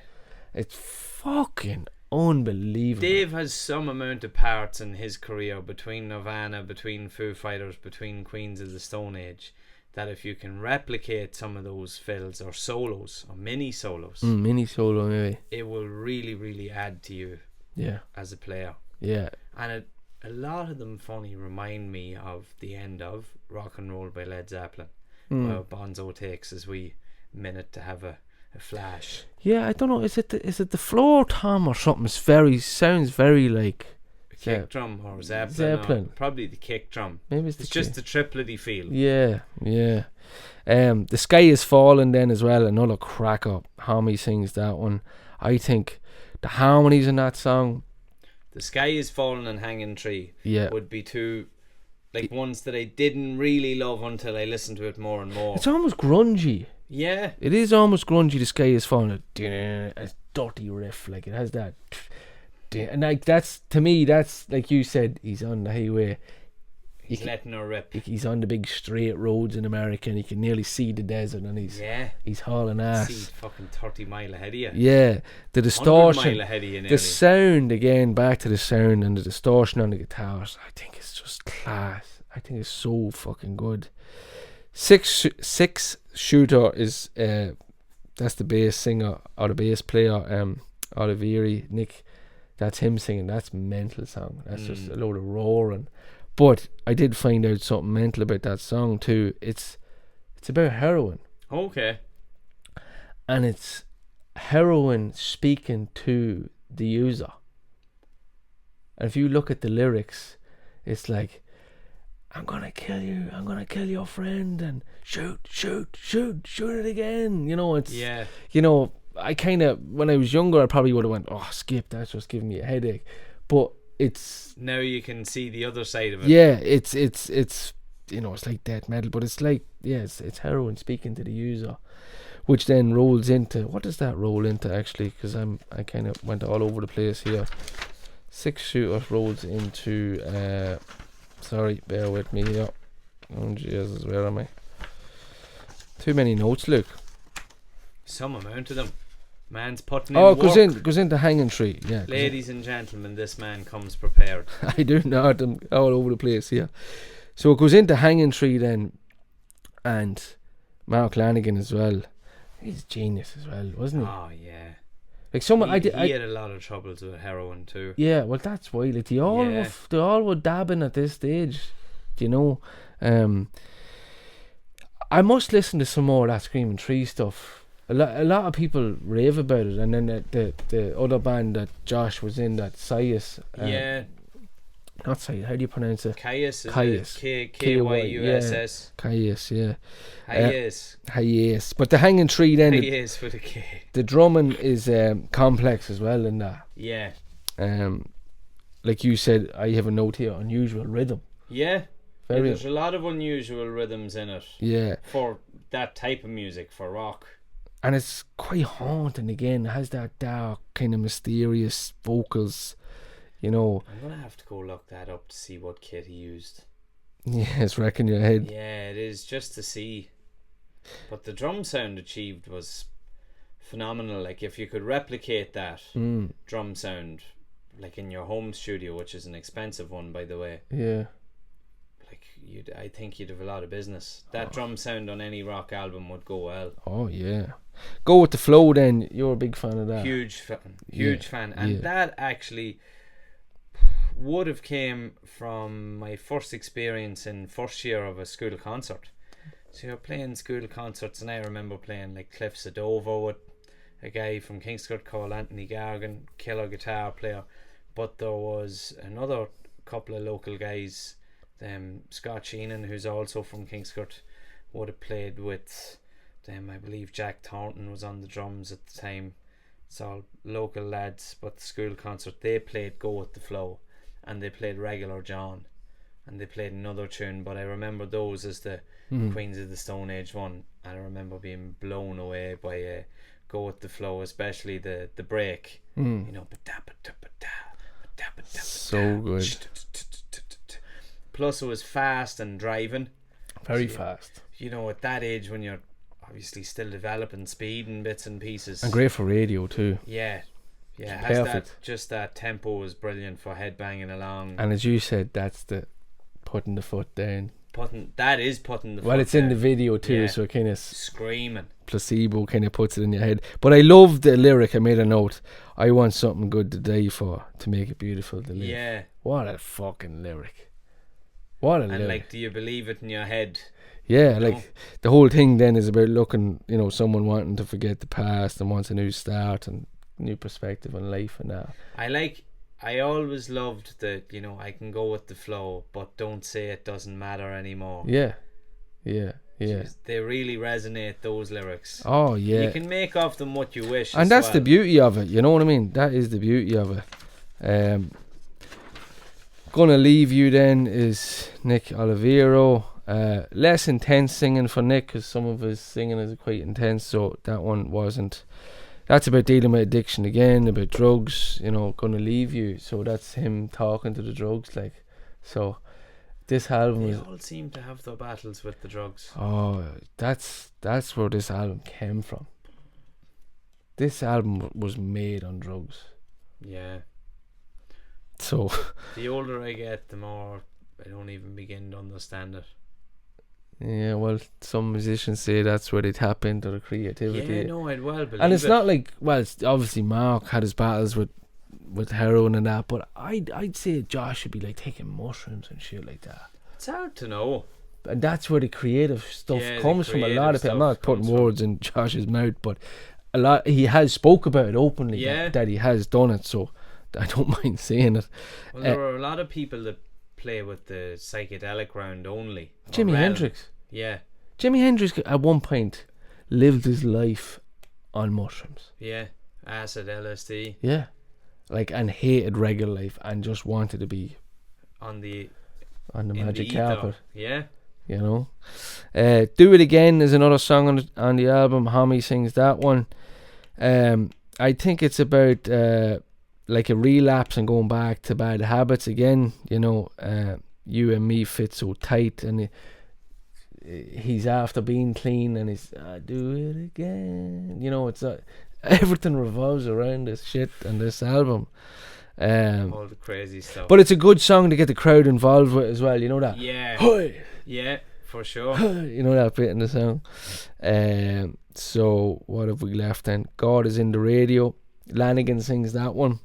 It's fucking unbelievable. Dave has some amount of parts in his career between Nirvana, between Foo Fighters, between Queens of the Stone Age, that if you can replicate some of those fills or solos or mini solos, mini solo maybe, it will really, really add to you. Yeah. As a player. Yeah. And a lot of them, funny, remind me of the end of Rock and Roll by Led Zeppelin, where Bonzo takes his wee minute to have a flash. Yeah, I don't know. Is it the floor tom or something? Sounds very like kick drum or Zeppelin. Probably the kick drum. Maybe it's just the triplety feel. Yeah. The Sky Is Falling then as well, another cracker. Homie sings that one. I think the harmonies in that song. The Sky Is Falling and Hanging Tree would be two, like, ones that I didn't really love until I listened to it more and more. It's almost grungy. Yeah. It is almost grungy. The Sky Is Falling. A dirty riff, like it has that. And like that's, to me, that's like you said, he's on the highway. He's letting her rip. He's on the big straight roads in America, and he can nearly see the desert, and he's hauling ass. See fucking 30 mile ahead of you. Yeah, the distortion, 100 mile ahead of you nearly. The sound again. Back to the sound and the distortion on the guitars. I think it's just class. I think it's so fucking good. Six Shooter is that's the bass singer or the bass player. Oliveri Nick. That's him singing. That's mental song. That's just a load of roaring. But I did find out something mental about that song too. It's about heroin. Okay. And it's heroin speaking to the user. And if you look at the lyrics, it's like, I'm gonna kill you, I'm gonna kill your friend, and shoot it again. You know, it's I kind of, when I was younger, I probably would have went, oh, skip, that's just giving me a headache. But it's, now you can see the other side of it. Yeah, it's you know, it's like death metal, but it's like, it's heroin speaking to the user, which then rolls into, what does that roll into actually? Because I kind of went all over the place here. Six Shooter rolls into sorry, bear with me here. Oh Jesus, where am I? Too many notes, Luke. Some amount of them. Man's putting in work. Goes into Hanging Tree. Yeah. Ladies and gentlemen, this man comes prepared. I do not. I'm all over the place here. So it goes into Hanging Tree then, and Mark Lanigan as well. He's genius as well, wasn't he? Oh yeah. Like someone, he had a lot of troubles with heroin too. Yeah, well that's why. Like they all were dabbing at this stage. Do you know? I must listen to some more of that Screaming Tree stuff. A lot of people rave about it, and then the other band that Josh was in, that Caius. Not Caius. How do you pronounce it? Caius. K-Y-U-S-S. Caius, yeah. Caius. But the Hanging Tree then. Caius with a K. The drumming is complex as well in that. Yeah. Like you said, I have a note here: unusual rhythm. Yeah. There's a lot of unusual rhythms in it. Yeah. For that type of music, for rock. And it's quite haunting again. It has that dark, kind of mysterious vocals, you know. I'm going to have to go look that up to see what kit he used. Yeah, it's wrecking your head. Yeah, it is, just to see. But the drum sound achieved was phenomenal. Like, if you could replicate that drum sound, like in your home studio, which is an expensive one, by the way. Yeah. I think you'd have a lot of business. That drum sound on any rock album would go well. Oh yeah. Go with the flow then. You're a big fan of that. Huge fan. And that actually would have came from my first experience in first year of a school concert. So you're playing school concerts, and I remember playing like Cliffs of Dover with a guy from Kingscourt called Anthony Gargan, killer guitar player. But there was another couple of local guys, Scott Sheenan, who's also from Kingscourt, would have played with them. I believe Jack Thornton was on the drums at the time. It's all local lads, but the school concert, they played Go With The Flow, and they played Regular John, and they played another tune, but I remember those as the Queens of the Stone Age one, and I remember being blown away by Go With The Flow, especially the break, you know, so good. Plus it was fast and driving, Very fast, you know, at that age when you're obviously still developing speed and bits and pieces, and great for radio too. yeah, has Perfect. that tempo is brilliant for headbanging along. And as you said, that's the putting the foot down. Putting the Well, foot it's in down. the video too, Yeah. so it kind of Screaming. placebo kind of puts it in your head. But I love the lyric. I made a note. I want something good to die for, to make it beautiful to live. Yeah. What a fucking lyric. What a And lyric. like, do you believe it in your head? Yeah, know? like the whole thing then is about looking, you know, someone wanting to forget the past and wants a new start and new perspective on life and that. I always loved that, you know, I can go with the flow, but don't say it doesn't matter anymore. Yeah. They really resonate, those lyrics. Oh yeah. You can make of them what you wish. And as that's well. the beauty of it, you know what I mean? That is the beauty of it. Gonna Leave You then is Nick Olivero. Less intense singing for Nick, because some of his singing is quite intense, so that one wasn't. That's about dealing with addiction again, about drugs, you know, Gonna Leave You, so that's him talking to the drugs, like. So this album They is, all seem to have their battles with the drugs. oh, that's where this album came from. This album was made on drugs. Yeah. So The older I get, the more I don't even begin to understand it. yeah, well, some musicians say that's where they tap into the creativity. Yeah, no, I'd well believe And it's it. not like, well, it's obviously Mark had his battles with heroin and that, but I'd say Josh should be like taking mushrooms and shit like that. It's hard to know. And that's where the creative stuff Yeah, the comes from. A lot of creative people. I'm stuff not putting comes from. words in Josh's mouth, but a lot he has spoke about it openly. Yeah. That he has done it, so I don't mind saying it. Well, there are a lot of people that play with the psychedelic round only. or Jimi realm. Hendrix. Yeah, Jimi Hendrix at one point lived his life on mushrooms. yeah. Acid, LSD Yeah. Like, and hated regular life and just wanted to be on the on the in magic the ether. carpet, Yeah, you know. Do It Again is another song on the album. Homie sings that one. I think it's about like a relapse and going back to bad habits again. You know, you and me fit so tight, and he's after being clean, and he's do it again. You know, it's everything revolves around this shit and this album. all the crazy stuff. But it's a good song to get the crowd involved with as well. You know that. yeah, Hey! yeah, for sure. You know that bit in the song. So what have we left then? God Is in the Radio. Lanigan sings that one.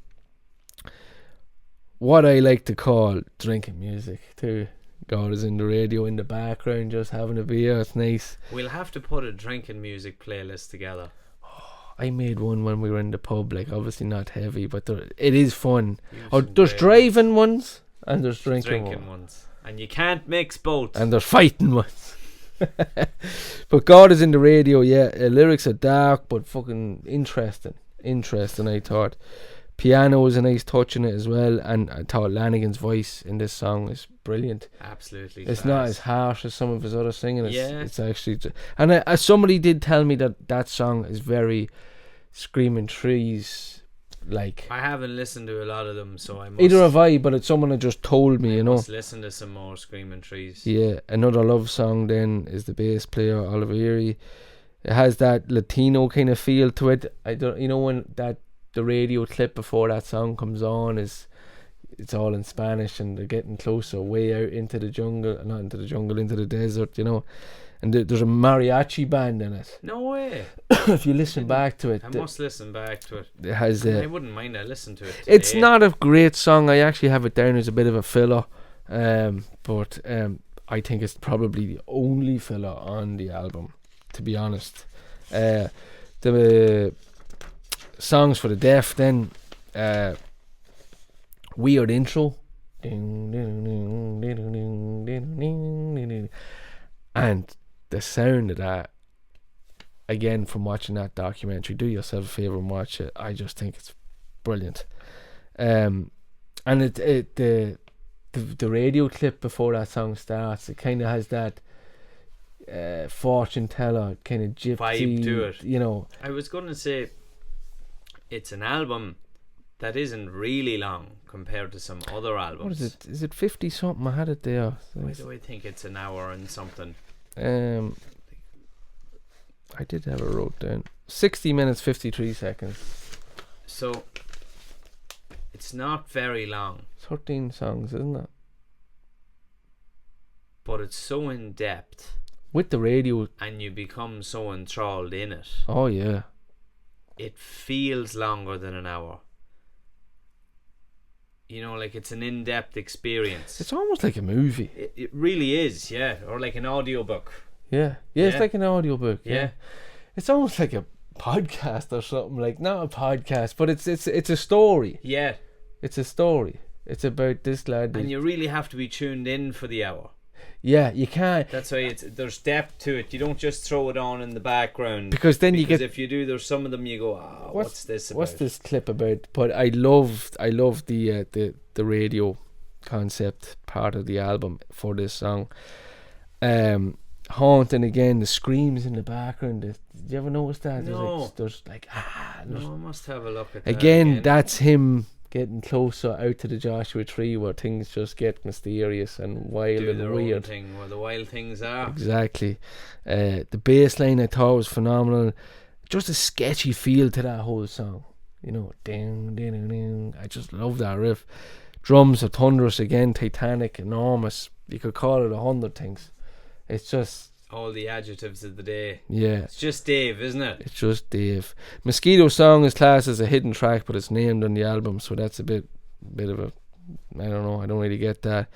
What I like to call drinking music too. God Is in the Radio in the background, just having a beer. It's nice. We'll have to put a drinking music playlist together. I made one when we were in the pub, like obviously not heavy, but it is fun. Use Oh, some there's great driving ones and there's drinking drinking ones. ones, and you can't mix both. And there's fighting ones. But God Is in the Radio, yeah. Lyrics are dark but fucking interesting. I thought. Piano is a nice touch in it as well, and I thought Lanigan's voice in this song is brilliant. Absolutely, It's class. not as harsh as some of his other singing. Yeah. It's actually, and somebody did tell me that song is very Screaming Trees like. I haven't listened to a lot of them, so I must. Either have I, but it's someone that just told me, you know. Must listen to some more Screaming Trees. Yeah, another love song then is the bass player Oliver Erie. It has that Latino kind of feel to it. I don't, you know, when the radio clip before that song comes on it's all in Spanish and they're getting closer, way out into the jungle, not into the jungle, into the desert, you know. And there's a mariachi band in it. No way. If you listen back to it, I must listen back to it. it has. I wouldn't mind. I listen to it. It's today. not a great song. I actually have it down as a bit of a filler, but I think it's probably the only filler on the album, to be honest. The songs for the deaf, then weird intro, and the sound of that, again, from watching that documentary, do yourself a favour and watch it. I just think it's brilliant. And the radio clip before that song starts, it kind of has that fortune teller kind of gypsy vibe to it. You know, I was going to say it's an album that isn't really long compared to some other albums. what is it? Is it 50 something? I had it there. Why do I think it's an hour and something? I did have it wrote down. 60 minutes 53 seconds. So it's not very long, 13 songs, isn't it? but it's so in depth, With the radio. and you become so enthralled in it. Oh yeah. It feels longer than an hour. You know, like it's an in-depth experience. It's almost like a movie. It really is, yeah, or like an audiobook. Yeah. It's Yeah. like an audiobook. Yeah. It's almost like a podcast or something. Like, not a podcast, but it's a story. Yeah, It's a story. It's about this lad. and you really have to be tuned in for the hour. Yeah, you can't, That's why there's depth to it. You don't just throw it on in the background. because then you Because get, if you do, there's some of them you go, what's this about? what's this clip about? But I love the radio concept part of the album for this song. Haunting again, the screams in the background. Did you ever notice that? No. There's like there's- No, I must have a look at that again, that's him getting closer out to the Joshua Tree, where things just get mysterious and wild do and their own weird. thing where the wild things are. Exactly. The bass line I thought was phenomenal. Just a sketchy feel to that whole song. You know, ding, ding, ding, ding. I just love that riff. Drums are thunderous again, titanic, enormous. You could call it 100 things. It's just, All the adjectives of the day. yeah, It's just Dave, isn't it? it's just Dave. Mosquito song is classed as a hidden track, but it's named on the album, so that's a bit of a, I don't know, I don't really get that.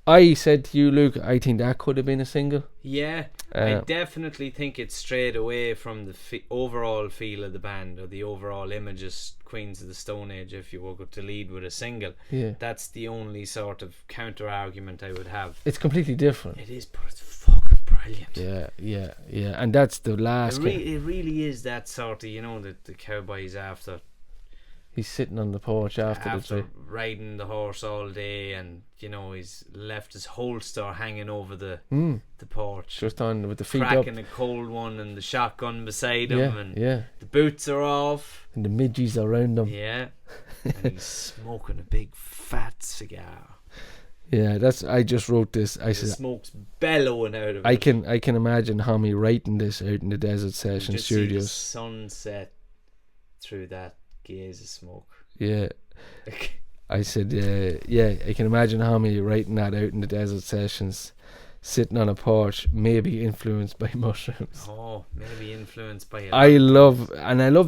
I said to you, Luke, I think that could have been a single. Yeah, I definitely think it's strayed away from the overall feel of the band, or the overall image of Queens of the Stone Age. If you were to lead with a single, Yeah. that's the only sort of counter argument I would have. It's completely different. It is, but it's fucking brilliant. Yeah. And that's the last It really is that sort of, you know, the cowboys after he's sitting on the porch after the trip. riding the horse all day, and you know he's left his holster hanging over the porch, Just on with the feet cracking up. a cold one and the shotgun beside him, and Yeah. the boots are off. And the midges around him. Yeah, and he's smoking a big fat cigar. Yeah, I just wrote this. I The said smoke's bellowing out of I it. can imagine Homie writing this out in the Desert Session Just see the Studios. sunset through that gaze of smoke. Yeah. I said, I can imagine Homie writing that out in the Desert Sessions, sitting on a porch, maybe influenced by mushrooms. Oh, maybe influenced by it. I love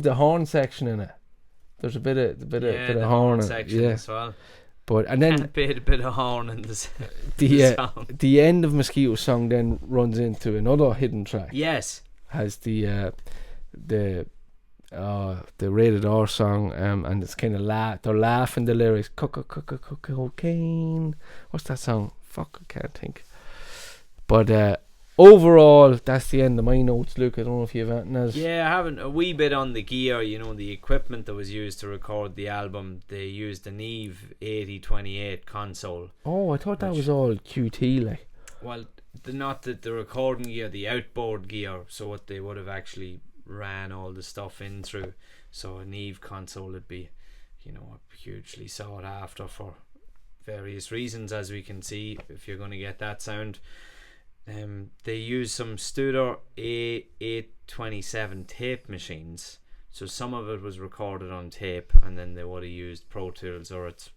the horn section in it. There's a bit of the horn in it, section yeah. as well. But and then Can't beat a bit of horn in this the song. the end of Mosquito song then runs into another hidden track. Yes. Has the Rated R song, and it's kind of they're laughing the lyrics. Cocaine. What's that song? Fuck, I can't think. But overall, that's the end of my notes, Luke. I don't know if you have anything else. Yeah, I haven't a wee bit on the gear, you know, the equipment that was used to record the album. They used a Neve 8028 console. Oh, I thought that was all QT, like. Well, not the recording gear, the outboard gear. So what they would have actually ran all the stuff in through. So a Neve console would be, you know, hugely sought after for various reasons, as we can see, if you're going to get that sound. They use some Studer A827 tape machines, so some of it was recorded on tape, and then they would have used Pro Tools, or it's,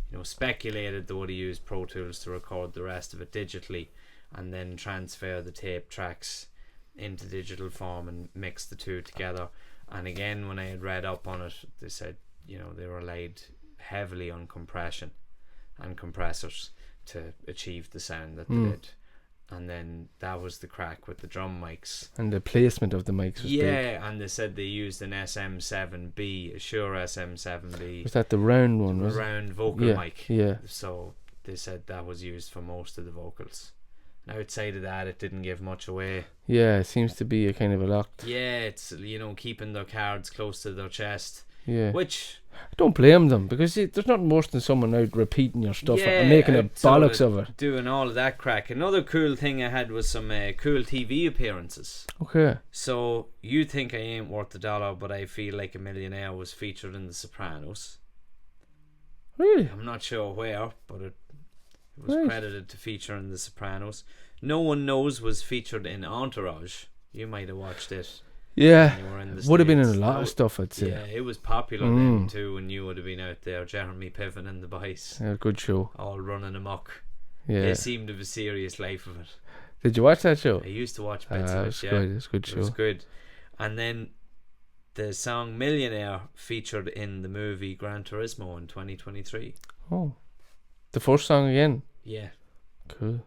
you know, speculated they would have used Pro Tools to record the rest of it digitally, and then transfer the tape tracks into digital form and mix the two together. And again, when I had read up on it, they said, you know, they relied heavily on compression and compressors to achieve the sound that they did. and then that was the crack with the drum mics. And the placement of the mics was big. Yeah, and they said they used an SM7B, a Shure SM7B. Was that the round one? Was it? Round vocal Yeah, mic. yeah. So they said that was used for most of the vocals. And outside of that, it didn't give much away. Yeah, it seems to be a kind of a locked. Yeah, it's, you know, keeping their cards close to their chest. Yeah. Which, I don't blame them, because there's nothing worse than someone out repeating your stuff and making a bollocks of it. Doing all of that crack. Another cool thing I had was some cool TV appearances. Okay. So, you think I ain't worth $1, but I Feel Like a Millionaire was featured in The Sopranos. Really? I'm not sure where, but it was Right. credited to feature in The Sopranos. No One Knows was featured in Entourage. You might have watched it. Yeah. When you were in the Would have been in a States. lot of stuff, I'd say. Yeah, it was popular then too, when you would have been out there. Jeremy Piven and the boys, Yeah, good show. all running amok. Yeah. They seemed to have a serious life of it. Did you watch that show? I used to watch bits of It's it. Yeah, good. It's a good it was show. good. And then the song "Millionaire" featured in the movie Gran Turismo in 2023. Oh, the first song again. Yeah, Cool.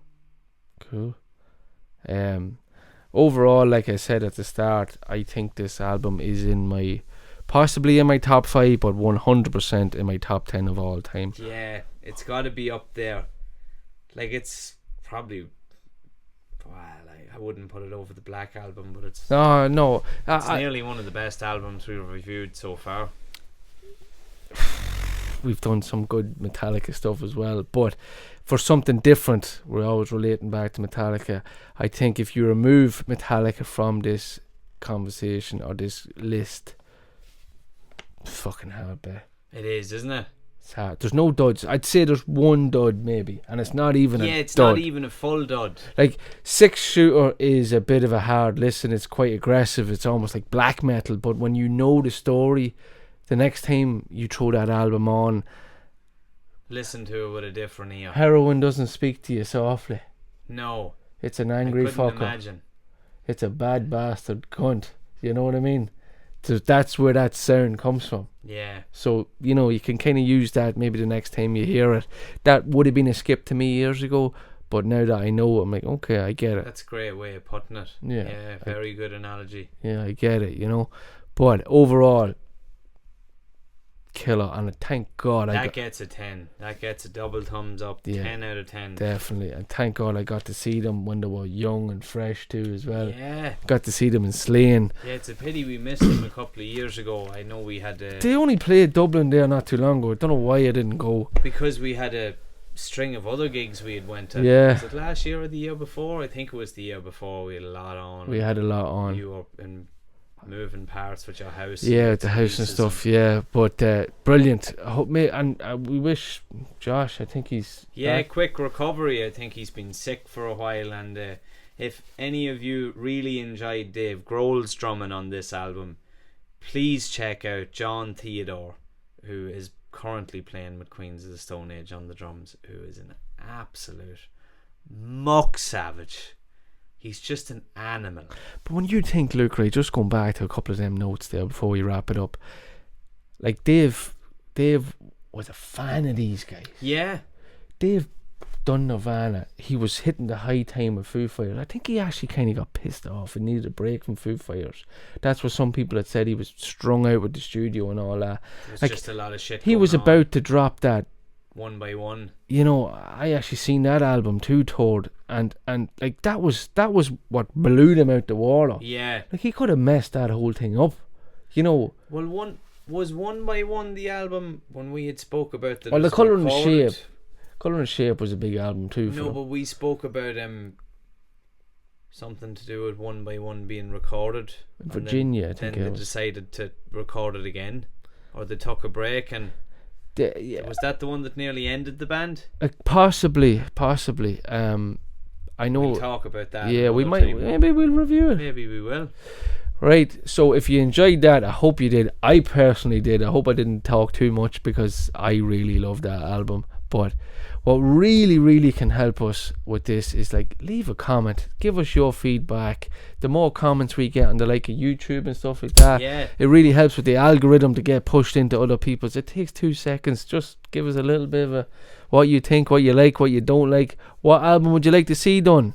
Overall, like I said at the start, I think this album is possibly in my top 5, but 100% in my top 10 of all time. yeah, it's got to be up there. Like, it's probably, well, I wouldn't put it over the Black Album, but it's No. it's nearly one of the best albums we've reviewed so far. We've done some good Metallica stuff as well, but for something different, we're always relating back to Metallica. I think if you remove Metallica from this conversation or this list, it's fucking hard, bae. It is, isn't it? It's hard. There's no duds. I'd say there's one dud maybe, and it's not even a It's dud. not even a full dud. Like, Six Shooter is a bit of a hard listen. It's quite aggressive. It's almost like black metal, but when you know the story, the next time you throw that album on, Listen to it with a different ear. Heroin doesn't speak to you softly. No, It's an I angry couldn't fucker. imagine. It's a bad bastard cunt. You know what I mean? So that's where that sound comes from. Yeah, So, you know, you can kind of use that maybe the next time you hear it. That would have been a skip to me years ago, but now that I know, I'm like, okay, I get it. that's a great way of putting it. Yeah, Yeah, very good analogy. Yeah, I get it, you know. But overall, killer, and thank God That gets a 10. That gets a double thumbs up. Yeah. 10 out of 10. definitely, and thank God I got to see them when they were young and fresh too as well. Yeah. Got to see them in Slane. Yeah, it's a pity we missed them a couple of years ago. I know we had They only played Dublin there not too long ago. I don't know why I didn't go. because we had a string of other gigs we had went to. Yeah. Was it last year or the year before? I think it was the year before. We had a lot on. We had a lot on. You were in moving parts with your house. Yeah, and the house and pieces stuff. Yeah, but brilliant. I hope, mate, and we wish Josh. I think he's Yeah, back. quick recovery. I think he's been sick for a while, and if any of you really enjoyed Dave Grohl's drumming on this album, please check out John Theodore, who is currently playing with Queens of the Stone Age on the drums, who is an absolute muck savage. He's just an animal. But when you think, Luke, right, just going back to a couple of them notes there before we wrap it up, like Dave was a fan of these guys. Yeah, Dave done Nirvana. He was hitting the high time with Foo Fighters. I think he actually kind of got pissed off and needed a break from Foo Fighters. That's what some people had said. He was strung out with the studio and all that. there's Like, just a lot of shit. He was going on, about to drop that. one by one. You know, I actually seen that album too toured, and like that was what blew them out the water. Yeah. Like, he could have messed that whole thing up, you know. Well, one by one the album when we had spoke about the. Well, the Colour and Shape. Colour and Shape was a big album too. No, but we spoke about something to do with one by one being recorded. in Virginia, I Then think they it was. decided to record it again, or they took a break, and Yeah, was that the one that nearly ended the band? possibly. I know. We'll talk about that. Yeah, we another might. time. Maybe we'll review it. Maybe we will. Right, so if you enjoyed that, I hope you did. I personally did. I hope I didn't talk too much because I really love that album. But what really, really can help us with this is, like, leave a comment, give us your feedback. The more comments we get on the like of YouTube and stuff like that, Yeah. it really helps with the algorithm to get pushed into other people's. It takes 2 seconds. Just give us a little bit of what you think, what you like, what you don't like. What album would you like to see done?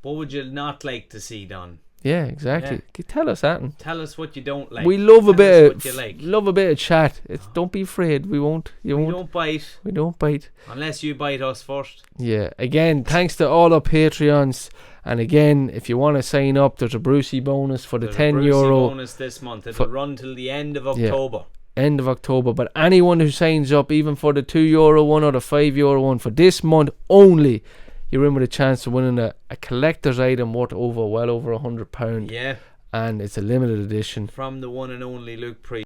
What would you not like to see done? Yeah, exactly. Tell us that. Tell us what you don't like. We love a Tell us bit what you like. love a bit of chat. Don't be afraid. We won't. We don't bite. We don't bite. Unless you bite us first. Yeah. Again, thanks to all our Patreons. And again, if you want to sign up, there's a Brucey bonus for the There's €10 a Brucey bonus this month. It'll run till the end of October. End of October. But anyone who signs up, even for the €2 one or the €5 one, for this month only, you're in with a chance of winning a collector's item worth well over £100. Yeah. And it's a limited edition. From the one and only Luke Priest.